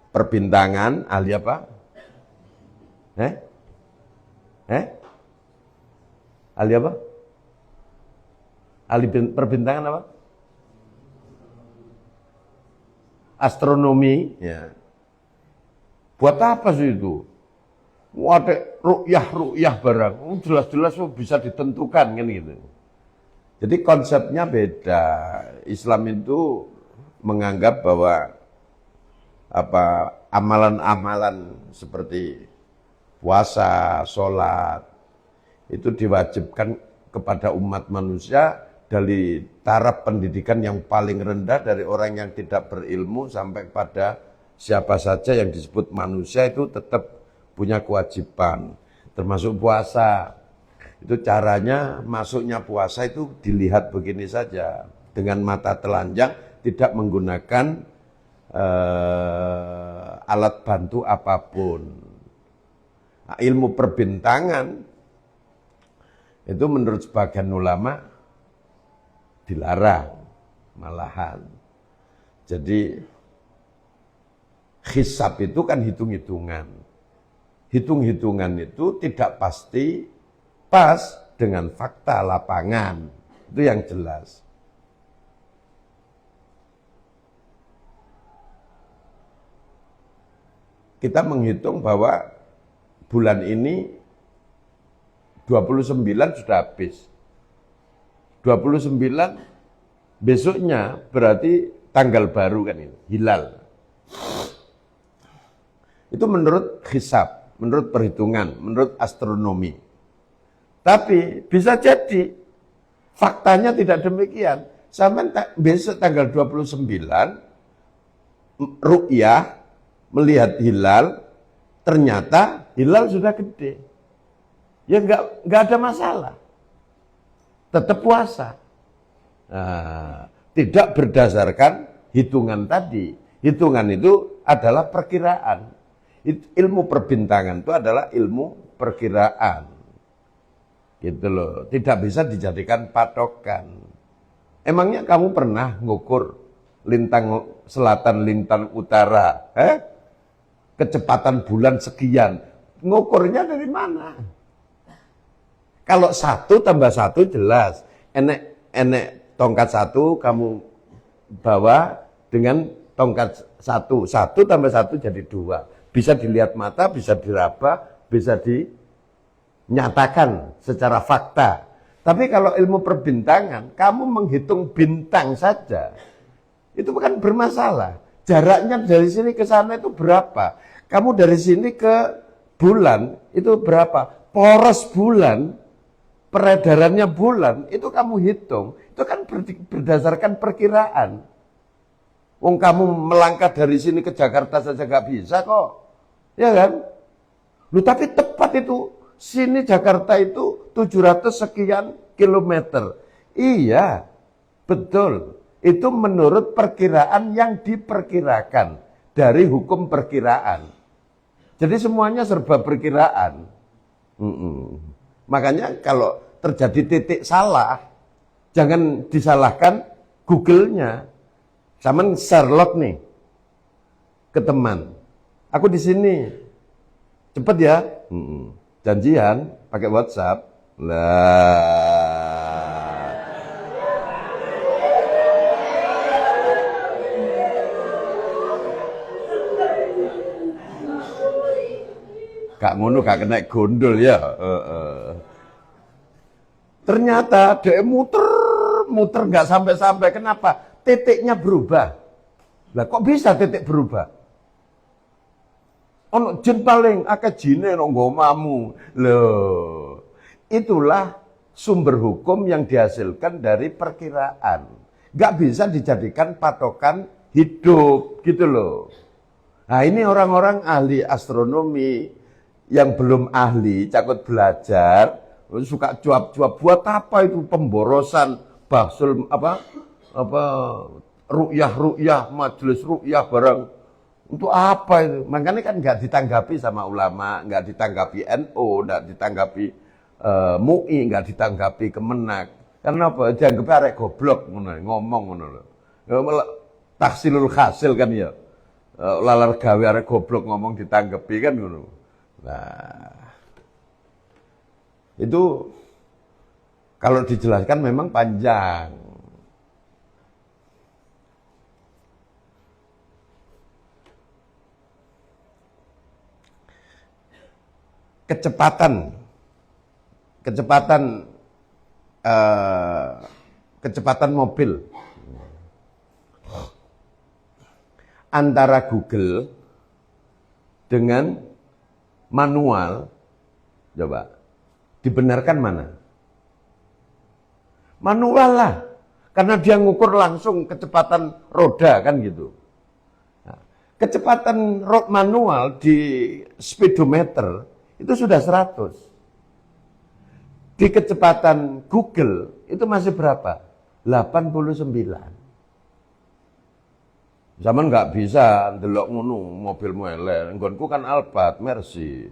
Perbintangan, ahli apa? Ahli apa? Ahli perbintangan apa? Astronomi. Ya. Buat apa sih itu? Wadah ru'yah barang. Jelas-jelas bisa ditentukan kan gitu. Jadi konsepnya beda. Islam itu menganggap bahwa apa amalan-amalan seperti puasa, sholat itu diwajibkan kepada umat manusia dari taraf pendidikan yang paling rendah dari orang yang tidak berilmu sampai pada siapa saja yang disebut manusia itu tetap punya kewajiban, termasuk puasa. Itu caranya masuknya puasa itu dilihat begini saja, dengan mata telanjang, tidak menggunakan alat bantu apapun. Nah, ilmu perbintangan itu menurut sebagian ulama dilarang malahan. Jadi hisab itu kan hitung-hitungan. Hitung-hitungan itu tidak pasti pas dengan fakta lapangan. Itu yang jelas. Kita menghitung bahwa bulan ini 29 sudah habis. 29 besoknya berarti tanggal baru kan ini, hilal. Itu menurut hisab, menurut perhitungan, menurut astronomi. Tapi bisa jadi faktanya tidak demikian. Sampai besok tanggal 29 ru'yah melihat hilal, ternyata hilal sudah gede. Ya enggak ada masalah. Tetap puasa. Nah, tidak berdasarkan hitungan tadi. Hitungan itu adalah perkiraan. Ilmu perbintangan itu adalah ilmu perkiraan. Gitu loh. Tidak bisa dijadikan patokan. Emangnya kamu pernah ngukur lintang selatan, lintang utara? Kecepatan bulan sekian. Ngukurnya dari mana? Kalau 1 tambah 1 jelas. Enek tongkat 1 kamu bawa dengan tongkat 1. 1 tambah 1 jadi 2. Bisa dilihat mata, bisa diraba, bisa dinyatakan secara fakta. Tapi kalau ilmu perbintangan, kamu menghitung bintang saja, itu bukan bermasalah. Jaraknya dari sini ke sana itu berapa? Kamu dari sini ke bulan itu berapa? Poros bulan, peredarannya bulan, itu kamu hitung. Itu kan berdasarkan perkiraan. Wong kamu melangkah dari sini ke Jakarta saja gak bisa kok. Ya kan? Lu tapi tepat itu. Sini Jakarta itu 700 sekian kilometer. Iya, betul. Itu menurut perkiraan yang diperkirakan. Dari hukum perkiraan. Jadi semuanya serba perkiraan. Makanya kalau terjadi titik salah, jangan disalahkan Google-nya. Sama Sherlock nih ke teman. Aku di sini. Cepet ya. Janjian pakai WhatsApp. Lah. Gak ngono gak kena gondol ya. Ternyata dia muter nggak sampai-sampai. Kenapa? Titiknya berubah. Lah kok bisa titik berubah? Ono jin paling akeh jine nang gomamu. Loh. Itulah sumber hukum yang dihasilkan dari perkiraan. Nggak bisa dijadikan patokan hidup gitu loh. Nah ini orang-orang ahli astronomi yang belum ahli, takut belajar, suka cuap-cuap, buat apa itu pemborosan bahsul apa ru'yah, majelis ru'yah barang. Untuk apa itu? Makanya kan nggak ditanggapi sama ulama, nggak ditanggapi NU, nggak ditanggapi MUI, nggak ditanggapi Kemenak. Karena apa? Dianggap arek goblok ngomong ngono lho. Tahsilul hasil kan ya. Lalar gawe arek goblok ngomong ditanggapi kan ngono. Nah, itu kalau dijelaskan memang panjang. Kecepatan mobil antara Google dengan manual, coba dibenarkan mana? Manual lah, karena dia ngukur langsung kecepatan roda kan gitu. Kecepatan manual di speedometer itu sudah 100. Di kecepatan Google itu masih berapa? 89. Zaman nggak bisa ndelok ngono mobilmu elek. Nggonku kan Alphard, Mercy.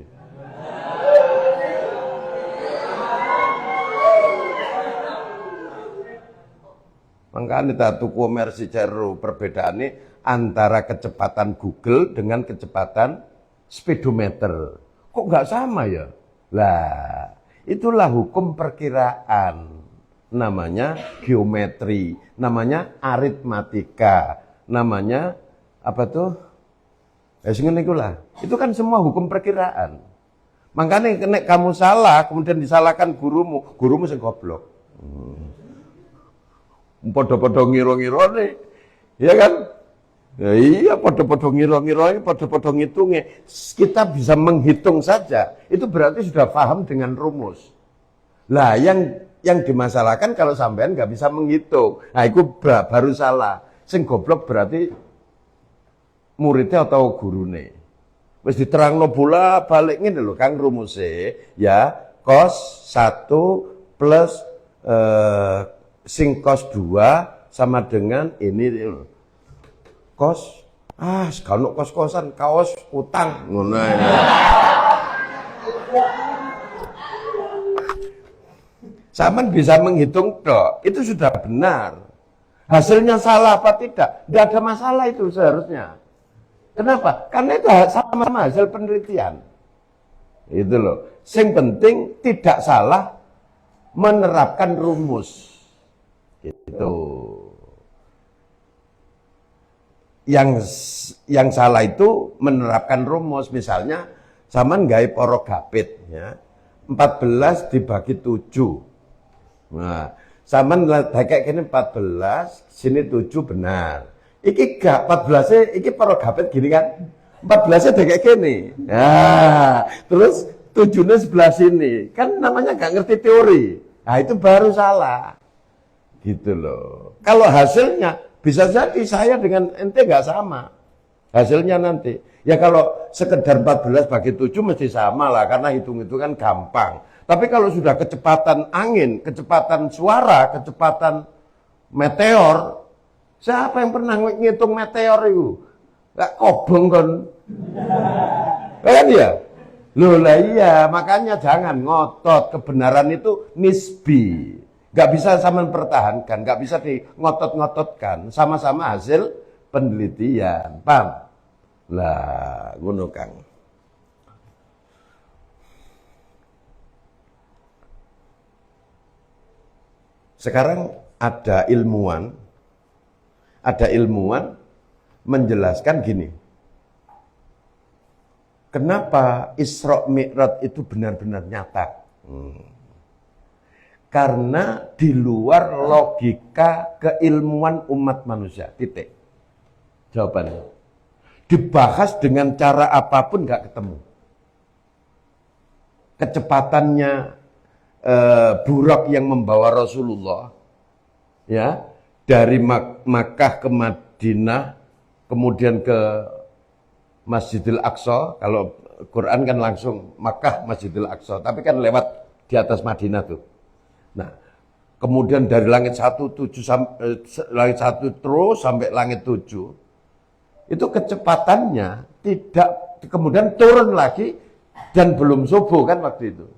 Makanya kita tuku Mercy Ceru perbedaannya antara kecepatan Google dengan kecepatan speedometer. Kok nggak sama ya? Lah, itulah hukum perkiraan. Namanya geometri, namanya aritmatika, namanya apa tuh? Itu kan semua hukum perkiraan. Makanya nek kamu salah, kemudian disalahkan gurumu sing goblok. Podo-podo ngira-ngira nih, ya kan? Ya iya, podo-podo ngira-ngira, podo-podo ngitungnya. Kita bisa menghitung saja, itu berarti sudah paham dengan rumus. Lah, yang dimasalahkan kalau sampean nggak bisa menghitung, nah itu baru salah. Sing goblok berarti muridnya atau gurune. Wis diterangno bola balik ngene lho Kang rumuse, ya cos 1 plus sin cos 2 sama dengan ini cos sekarang kos-kosan kaos utang ngono ya. Saman bisa menghitung dok, itu sudah benar. Hasilnya salah apa tidak? Tidak ada masalah itu seharusnya. Kenapa? Karena itu sama-sama hasil penelitian. Itu loh. Yang penting tidak salah menerapkan rumus. Gitu. Yang salah itu menerapkan rumus. Misalnya, zaman gawe poro gapit. Ya. 14 dibagi 7. Nah, zaman kayak gini 14, sini 7 benar. Iki gak 14-nya, iki poro gapit gini kan. 14-nya kayak gini. Nah, terus 7-nya sebelah sini. Kan namanya gak ngerti teori. Nah, itu baru salah. Gitu loh. Kalau hasilnya bisa jadi saya dengan ente nggak sama hasilnya nanti. Ya kalau sekedar 14 bagi 7 mesti sama lah karena hitung-hitungan gampang. Tapi kalau sudah kecepatan angin, kecepatan suara, kecepatan meteor, siapa yang pernah ngitung meteor itu? Nggak kobong kan? Kan ya? Loh lah iya, makanya jangan ngotot. Kebenaran itu nisbi. Gak bisa sama mempertahankan, gak bisa di ngotot-ngototkan. Sama-sama hasil penelitian. Paham? Lah, ngono Kang. Sekarang ada ilmuwan menjelaskan gini. Kenapa Isra Mi'raj itu benar-benar nyata? Karena di luar logika keilmuan umat manusia. Titik. Jawabannya. Dibahas dengan cara apapun gak ketemu. Kecepatannya Burak yang membawa Rasulullah ya dari Makkah ke Madinah kemudian ke Masjidil Aqsa. Kalau Quran kan langsung Makkah Masjidil Aqsa, tapi kan lewat di atas Madinah tuh. Nah, kemudian dari langit 1 terus sampai langit 7. Itu kecepatannya tidak kemudian turun lagi dan belum subuh kan waktu itu.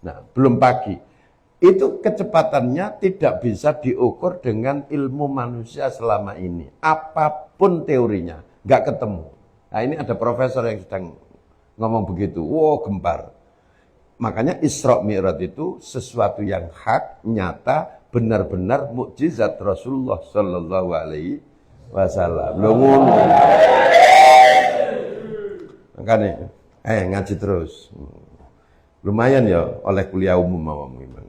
Nah, belum pagi. Itu kecepatannya tidak bisa diukur dengan ilmu manusia selama ini. Apapun teorinya, nggak ketemu. Nah, ini ada profesor yang sedang ngomong begitu. Wow, gempar. Makanya Isra Mi'raj itu sesuatu yang hak, nyata, benar-benar mukjizat Rasulullah Sallallahu Alaihi Wasallam. Lo ngono. Makanya, ngaji terus. Lumayan ya oleh kuliah umum awam memang.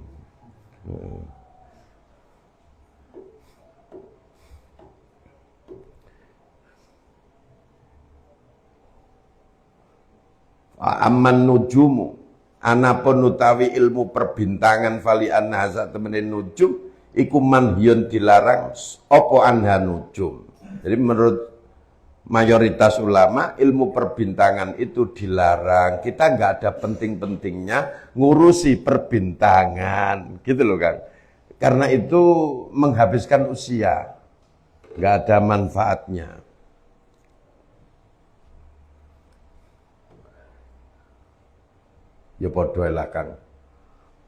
Aman nujumu. Anapun utawi ilmu perbintangan fali anhaza temenin nujum iku manhyun dilarang opo anha nujum. Jadi menurut mayoritas ulama ilmu perbintangan itu dilarang. Kita nggak ada penting-pentingnya ngurusi perbintangan, gitu loh Kang. Karena itu menghabiskan usia, nggak ada manfaatnya. Ya padha lah Kang.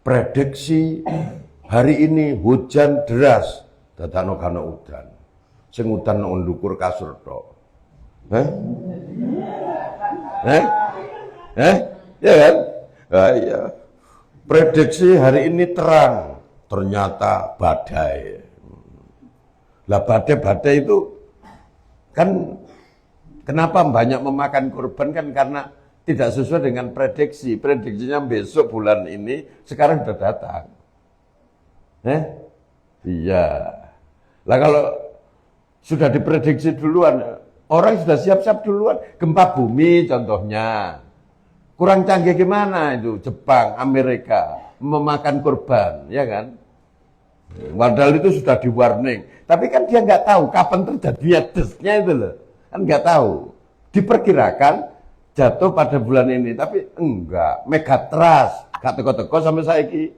Prediksi hari ini hujan deras, dadakno kana udan. Sing udan nang ndukur kasur tok. Ya kan? Nah, iya. Prediksi hari ini terang, ternyata badai. Lah badai-badai itu kan kenapa banyak memakan korban kan karena tidak sesuai dengan prediksi. Prediksinya besok bulan ini, sekarang sudah datang. Iya. Lah kalau sudah diprediksi duluan, orang sudah siap-siap duluan. Gempa bumi contohnya. Kurang canggih gimana itu Jepang, Amerika memakan korban, ya kan? Padahal itu sudah di-warning. Tapi kan dia nggak tahu kapan terjadinya desnya itu loh. Kan nggak tahu. Diperkirakan jatuh pada bulan ini, tapi enggak. Megatrust, gak teko-teko sampai saiki.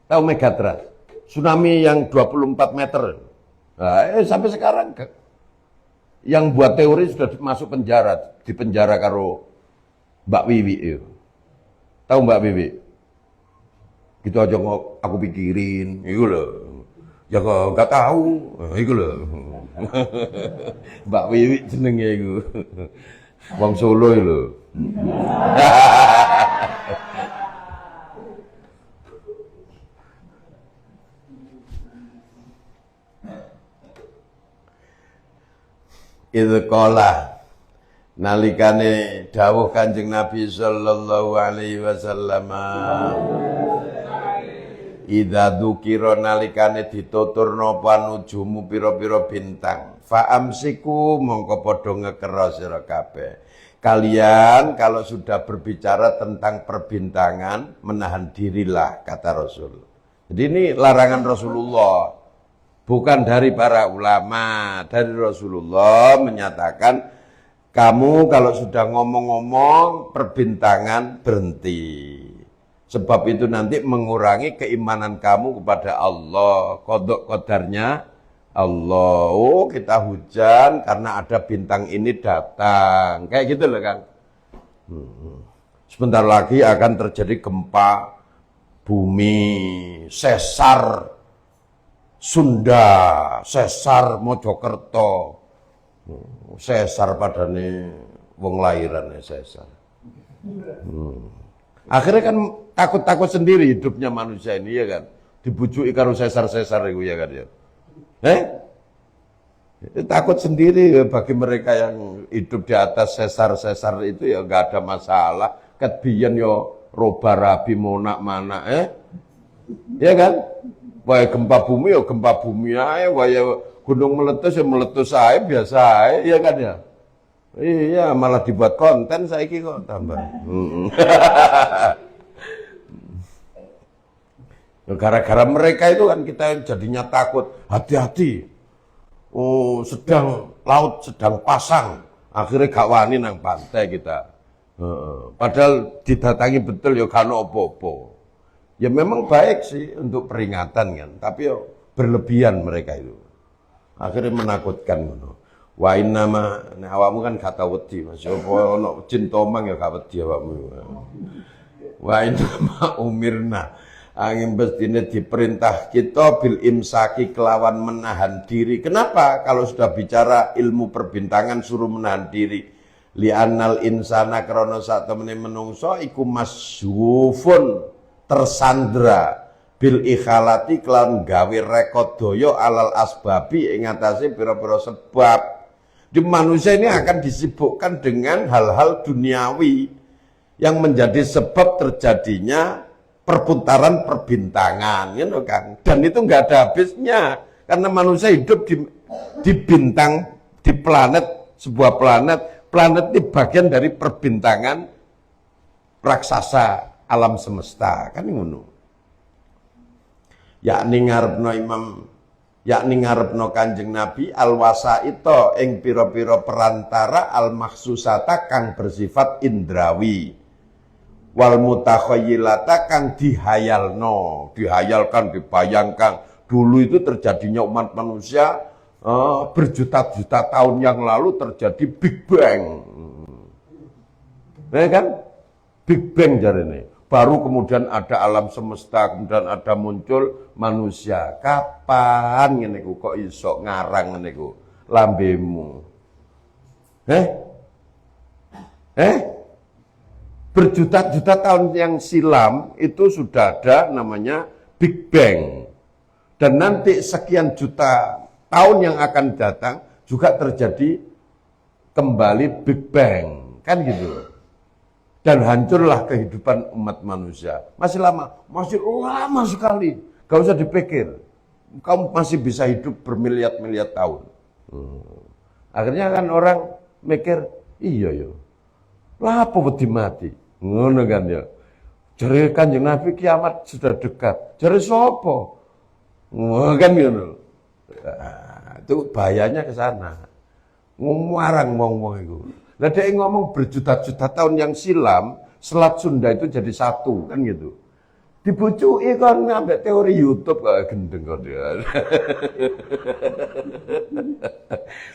Tahu Megatrust? Tsunami yang 24 meter. Nah, sampai sekarang yang buat teori sudah masuk penjara, di penjara karo Mbak Wiwi itu. Tahu Mbak Wiwi? Gitu aja aku pikirin, itu loh. Ya kok nggak tahu, itu loh. Mbak Wiwi jenenge itu. Wong Solo itu. Itu kolah nalikane dawuh Kanjeng Nabi sallallahu alaihi wasallam, idza dzukira nalikane dituturna panujumu pira-pira bintang, fa amsiku mongko padha ngekera sira kabeh. Kalian kalau sudah berbicara tentang perbintangan, menahan dirilah, kata Rasul. Jadi ini larangan Rasulullah, bukan dari para ulama, dari Rasulullah menyatakan, kamu kalau sudah ngomong-ngomong perbintangan berhenti. Sebab itu nanti mengurangi keimanan kamu kepada Allah, qadha qadarnya Allah. Oh, kita hujan karena ada bintang ini datang. Kayak gitu loh, Kang. Sebentar lagi akan terjadi gempa bumi, sesar Sunda, sesar Mojokerto, sesar padane wong lahiran sesar. Akhirnya kan takut-takut sendiri hidupnya manusia ini, ya kan? Dibujuki karo sesar-sesar itu, ya kan ya. Takut sendiri ya, bagi mereka yang hidup di atas sesar-sesar itu ya nggak ada masalah. Ket biyen yo roba rabi monak mana, ya kan? Wae gempa bumi ya gempa bumi ae, wae gunung meletus ya meletus ae, biasa ae, ya kan ya? Iya, malah dibuat konten saiki kok tambah. Gara-gara mereka itu kan kita jadinya takut, hati-hati. Oh, laut sedang pasang, akhirnya gak wani nang pantai kita. Padahal didatangi betul ya kan opo-opo. Ya memang baik sih untuk peringatan kan, tapi ya berlebihan mereka itu. Akhirnya menakutkan ngono. Wa inna ma awakmu kan gak tau wedi, Mas. Apa ono jin tomang ya gak wedi awakmu. Wa inna ma umirna angin bestine diperintah kita bil imsaki kelawan menahan diri. Kenapa? Kalau sudah bicara ilmu perbintangan suruh menahan diri. Li'annal insana krana sak temene menungso iku masyufun, tersandra bil ikhalati kelawan gawe rekod daya alal asbabi ing atase pira-pira sebab. Di manusia ini akan disibukkan dengan hal-hal duniawi yang menjadi sebab terjadinya perputaran perbintangan, gitu kan? Dan itu nggak ada habisnya karena manusia hidup di bintang, di planet, sebuah planet ini bagian dari perbintangan raksasa alam semesta, kan ngono. Yakni ngarepno Kanjeng Nabi al-wasaita ing pira-pira perantara al-makhsusata kang bersifat indrawi. Wal mutakhayyilata kang dihayalkan, dibayangkan. Dulu itu terjadinya umat manusia berjuta-juta tahun yang lalu terjadi Big Bang. Ya kan? Big Bang jarene. Baru kemudian ada alam semesta, kemudian ada muncul manusia. Kapan ngene iku kok iso ngarang ngene iku lambemu? Berjuta-juta tahun yang silam itu sudah ada namanya Big Bang. Dan nanti sekian juta tahun yang akan datang juga terjadi kembali Big Bang. Kan gitu. Dan hancurlah kehidupan umat manusia. Masih lama sekali. Gak usah dipikir. Kamu masih bisa hidup bermiliar-miliar tahun. Akhirnya kan orang mikir, iya ya. Lah apa wedi mati? Ngono kan ya. Jare Kanjeng Nabi kiamat sudah dekat. Jare sapa? Kan ngono. Itu bahayanya ke sana. Ngumarang wong-wong itu. Lah dia ngomong berjuta-juta tahun yang silam, Selat Sunda itu jadi satu, kan gitu. Dibucuki kan ngambil teori YouTube kok gendeng kok dia.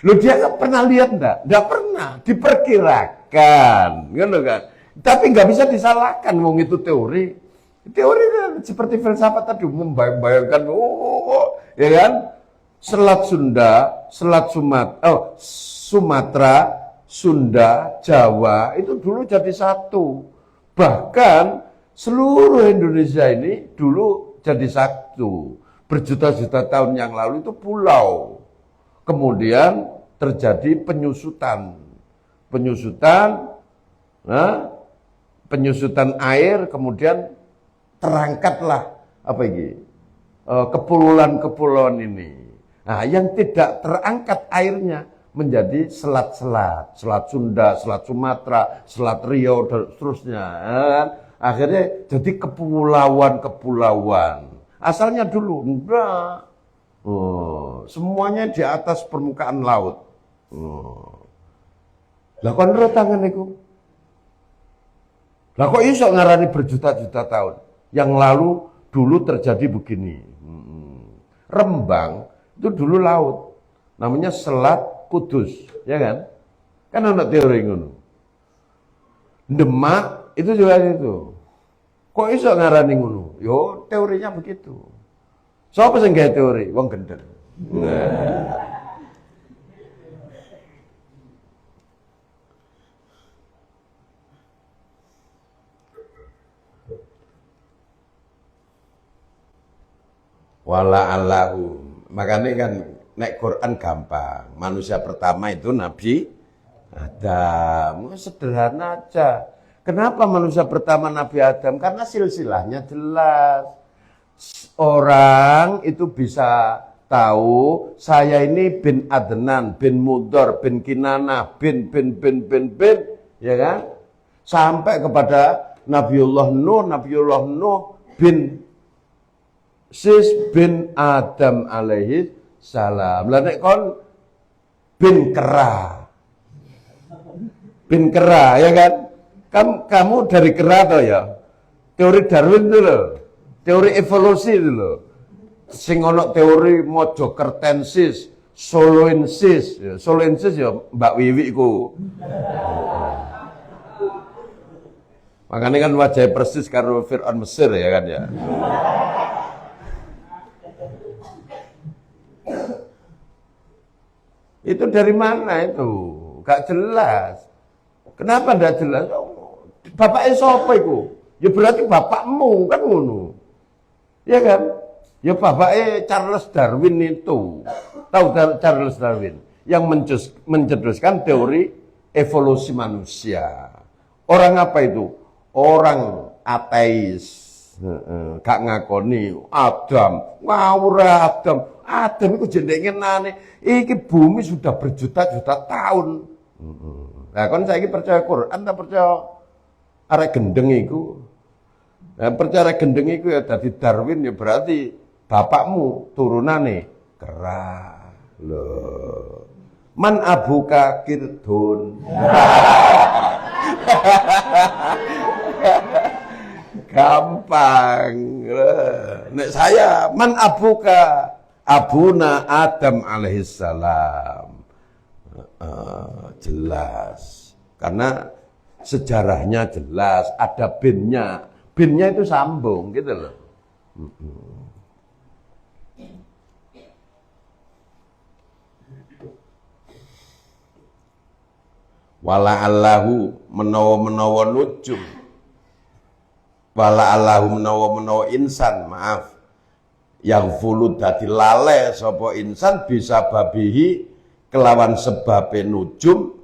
Lu dia nggak pernah lihat nggak pernah, diperkirakan, gitu kan. Tapi nggak bisa disalahkan, wong itu teori. Teori kan seperti filsafat tadi membayangkan, ya kan? Selat Sunda, Sumatera, Sunda, Jawa itu dulu jadi satu. Bahkan seluruh Indonesia ini dulu jadi satu. Berjuta-juta tahun yang lalu itu pulau. Kemudian terjadi penyusutan. Penyusutan air, kemudian terangkatlah kepulauan-kepulauan ini. Nah, yang tidak terangkat airnya menjadi selat-selat, Selat Sunda, Selat Sumatera, Selat Riau, dan seterusnya. Akhirnya jadi kepulauan-kepulauan. Asalnya dulu, enggak. Semuanya di atas permukaan laut. Lah kon ro tangan iku. Lah kok iso ngarani berjuta-juta tahun? Yang lalu dulu terjadi begini. Rembang itu dulu laut. Namanya Selat Kudus, ya kan? Kan ada teori ngono. Demak itu juga itu. Kok iso ngarani ngono? Yo, teorinya begitu. Sopo sing gawe teori? Wong gendeng. Wala Allahu. Makanya kan nek Quran gampang. Manusia pertama itu Nabi Adam. Sederhana aja. Kenapa manusia pertama Nabi Adam? Karena silsilahnya jelas. Orang itu bisa tahu saya ini bin Adnan, bin Mudhar, bin Kinanah, bin, ya kan? Sampai kepada Nabiullah Nuh bin Sis bin Adam alaihi salam. Lah nek kon bin kera ya kan? Kamu dari kera toh ya? Teori Darwin itu loh. Teori evolusi itu loh. Sing ono teori Mojokertensis, Soloensis. Ya, Soloensis ya Mbak Wiwi ku. Makanya kan wajah persis karo Fir'aun Mesir ya kan ya. Itu dari mana itu? Gak jelas. Kenapa gak jelas? Bapaknya siapa itu? Ya berarti bapakmu kan ngono. Ya kan? Ya bapaknya Charles Darwin itu. Tahu Charles Darwin? Yang mencetuskan teori evolusi manusia. Orang apa itu? Orang ateis. Gak ngakoni Adam. Ngawur Adam. Adam itu jendeknya nane. Iki bumi sudah berjuta-juta tahun. Nah, kan saya percaya Quran, tak percaya arek gendeng iku. Nah, percaya arek gendeng iku ya dari Darwin ya berarti bapakmu turunane kera. Loh. Man abuka kirdun. Gampang. Nek saya man abuka Abuna Adam alaihissalam. Jelas. Karena sejarahnya jelas, ada binnya. Binnya itu sambung gitu loh. Wala allahu menawa nujum. Wala allahu menawa insan, maaf. Yang fulu dadi lale sapa insan bisa babihi kelawan sebabe nujum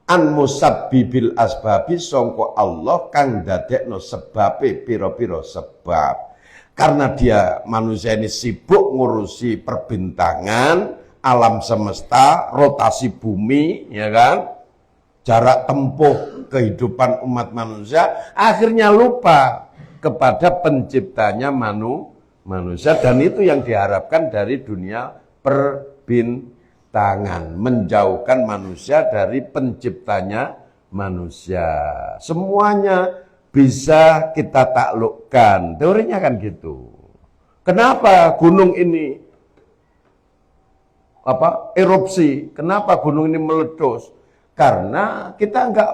an musabbibil asbabi sangka Allah kang dadekno sebabe pira-pira sebab. Karena dia manusia ini sibuk ngurusi perbintangan, alam semesta, rotasi bumi, ya kan? Jarak tempuh kehidupan umat manusia, akhirnya lupa kepada penciptanya manusia, dan itu yang diharapkan dari dunia perbintangan, menjauhkan manusia dari penciptanya manusia. Semuanya bisa kita taklukkan, teorinya kan gitu. Kenapa gunung ini erupsi? Kenapa gunung ini meletus? Karena kita enggak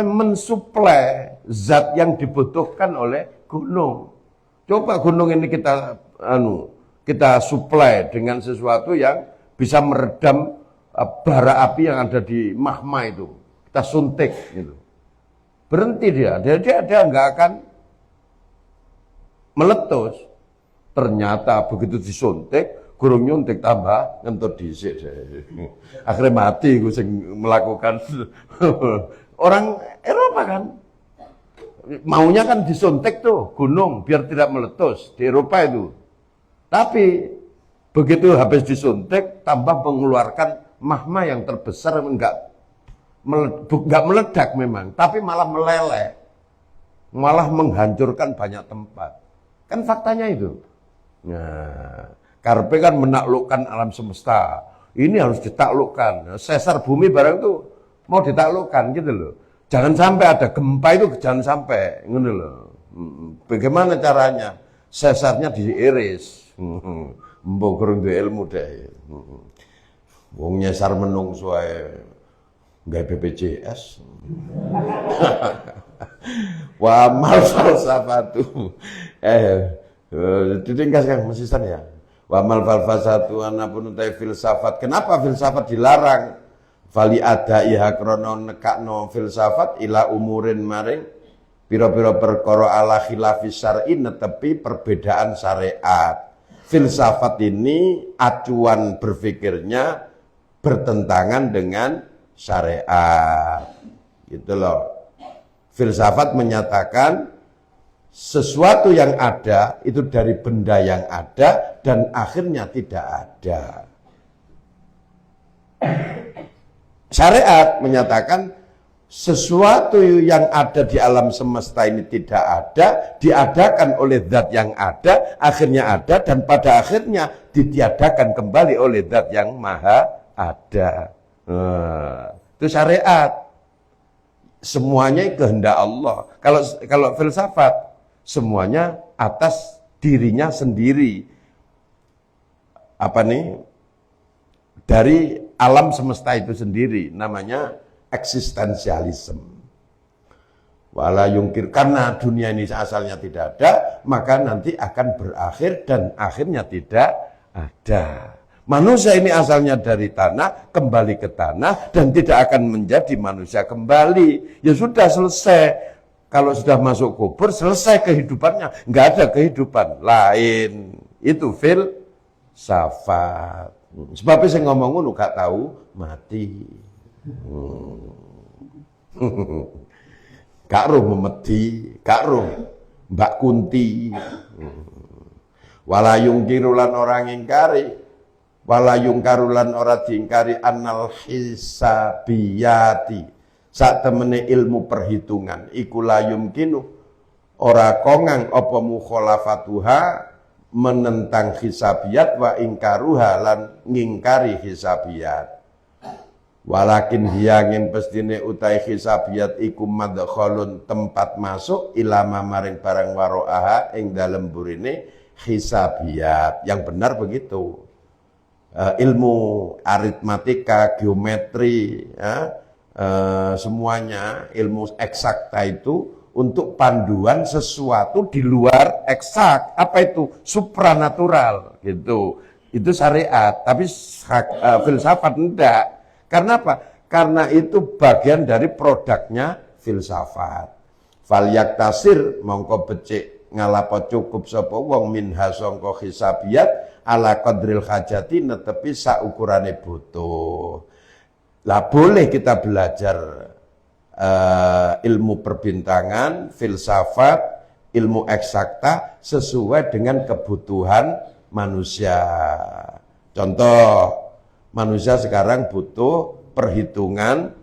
mensuplai zat yang dibutuhkan oleh gunung. Coba gunung ini kita suplai dengan sesuatu yang bisa meredam bara api yang ada di magma itu. Kita suntik gitu. Berhenti dia enggak akan meletus. Ternyata begitu disuntik, gurung nyuntik tambah ngentut dhisik. Akhirnya mati gue sing melakukan. Orang Eropa kan maunya kan disuntik tuh gunung biar tidak meletus di Eropa itu. Tapi begitu habis disuntik tambah mengeluarkan magma yang terbesar, enggak meledak memang, tapi malah meleleh, malah menghancurkan banyak tempat. Kan faktanya itu. Nah, karepe kan menaklukkan alam semesta. Ini harus ditaklukkan. Sesar bumi barang itu mau ditaklukkan gitu loh. Jangan sampai ada gempa itu, jangan sampai, ngono loh. Bagaimana caranya? Sesarnya diiris. Mbok kurang duwe ilmu deh. Wong nyesar menungso ae gawe BPJS. Wa mal falsafatu. Ditingkas kan masih ya. Wa mal falsafatu anapun utai filsafat. Kenapa filsafat dilarang? Fali ada iha krono nekakno filsafat ila umurin maring pira-pira perkara ala khilafis syar'i netepi perbedaan syariat. Filsafat ini acuan berpikirnya bertentangan dengan syariat. Gitu loh. Filsafat menyatakan sesuatu yang ada itu dari benda yang ada dan akhirnya tidak ada. Syariat menyatakan sesuatu yang ada di alam semesta ini tidak ada, diadakan oleh zat yang ada, akhirnya ada, dan pada akhirnya ditiadakan kembali oleh zat yang maha ada. Itu syariat. Semuanya kehendak Allah. Kalau filsafat, semuanya atas dirinya sendiri. Dari alam semesta itu sendiri, namanya eksistensialisme. Wala yungkir, karena dunia ini asalnya tidak ada, maka nanti akan berakhir dan akhirnya tidak ada. Manusia ini asalnya dari tanah, kembali ke tanah, dan tidak akan menjadi manusia kembali. Ya sudah, selesai. Kalau sudah masuk kubur, selesai kehidupannya. Nggak ada kehidupan lain. Itu filsafat. Sebabnya saya ngomong ngono gak tahu mati. Gak roh memedi, gak roh Mbak Kunti. Walayung kirulan orang ingkari, walayung karulan ora diingkari annal hisabiyati. Sak temene ilmu perhitungan iku layum kinu ora kongang apa mukhalafatuha menentang hisabiyat wa ingkaruha lan ngingkari hisabiyat. Walakin hiyangin pestine utai hisabiyat iku madkhalun tempat masuk ilama maring barang waro'aha ing dalem burine hisabiyat. Yang benar begitu. Ilmu aritmatika, geometri, semuanya ilmu eksakta itu untuk panduan sesuatu di luar eksak. Apa itu? Supranatural gitu. Itu syariat, tapi filsafat enggak. Karena apa? Karena itu bagian dari produknya filsafat. Fal yaktasir mongko becik ngalapo cukup sapa wong minha sangka hisabiyat ala qadril hajati netepi saukurane butuh. Lah boleh kita belajar ilmu perbintangan, filsafat, ilmu eksakta sesuai dengan kebutuhan manusia. Contoh, manusia sekarang butuh perhitungan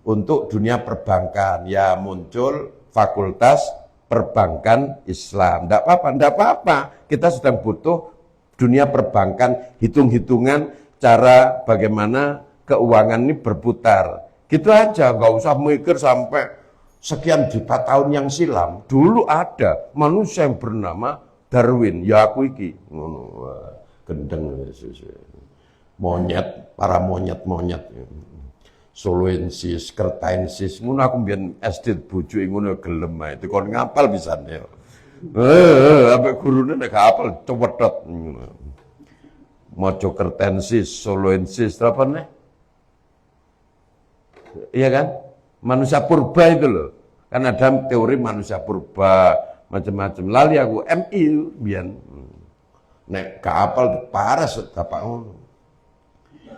untuk dunia perbankan. Ya muncul fakultas perbankan Islam. Tidak apa-apa. Kita sedang butuh dunia perbankan, hitung-hitungan cara bagaimana keuangan ini berputar. Gitu aja, nggak usah mikir sampai sekian juta tahun yang silam. Dulu ada manusia yang bernama Darwin, ya aku iki. Gendeng, monyet, para monyet. Soloensis, Kertaensis, ngono aku mbiyen SD bojo ngono gelem ae. Dikon ngapal pisane. Ambek gurune nek hafal cewedot ngono. Maca Kertaensis, Soloensis apa nih? Iya kan? Manusia purba itu loh. Kan ada teori manusia purba, macam-macam. Lali aku MI biyen. Nek gak hafal paras bapak ngono.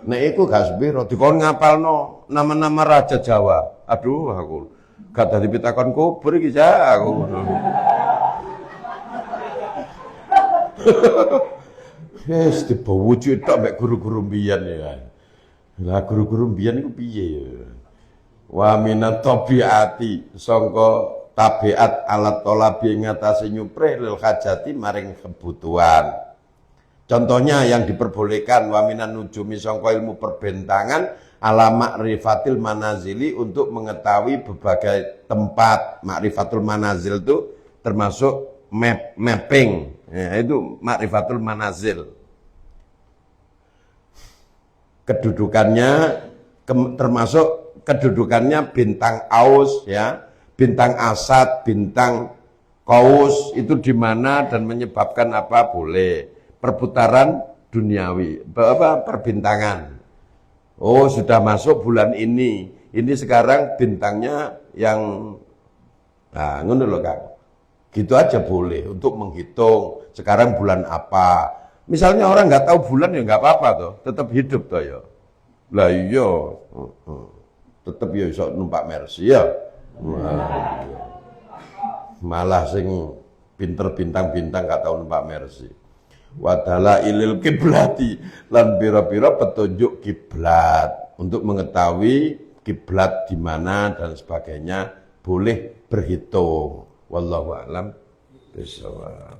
Nek iku gak sepiro dikon ngapalno nama-nama raja Jawa. Aduh aku gak dadi pitakon kubur iki aku. Wis dibawuju tok mek guru-guru mbiyen ya. Lah guru-guru mbiyen iku piye ya? Wa minat tabiati sangka tabiat alat tolabi ngatasi nyuprih lil hajati maring kebutuhan. Contohnya yang diperbolehkan wa minan nujumi sangka ilmu perbentangan ala ma'rifatil manazili untuk mengetahui berbagai tempat. Ma'rifatul manazil itu termasuk mapping. Ya, itu ma'rifatul manazil. Kedudukannya termasuk kedudukannya bintang Aus ya, bintang Asad, bintang Qaus itu di mana dan menyebabkan apa boleh. Perputaran duniawi, perbintangan. Oh, sudah masuk bulan ini. Ini sekarang bintangnya yang ngono lho Kang. Gitu aja boleh untuk menghitung sekarang bulan apa. Misalnya orang nggak tahu bulan ya nggak apa-apa toh, tetap hidup toh ya. Lah iya. Tetep ya iso numpak Mercy ya. Malah sing pinter bintang-bintang gak tau numpak Mercy. Wadala ilil kiblati lan pira-pira petunjuk kiblat untuk mengetahui kiblat di mana dan sebagainya boleh berhitung. Wallahu a'lam bishawab.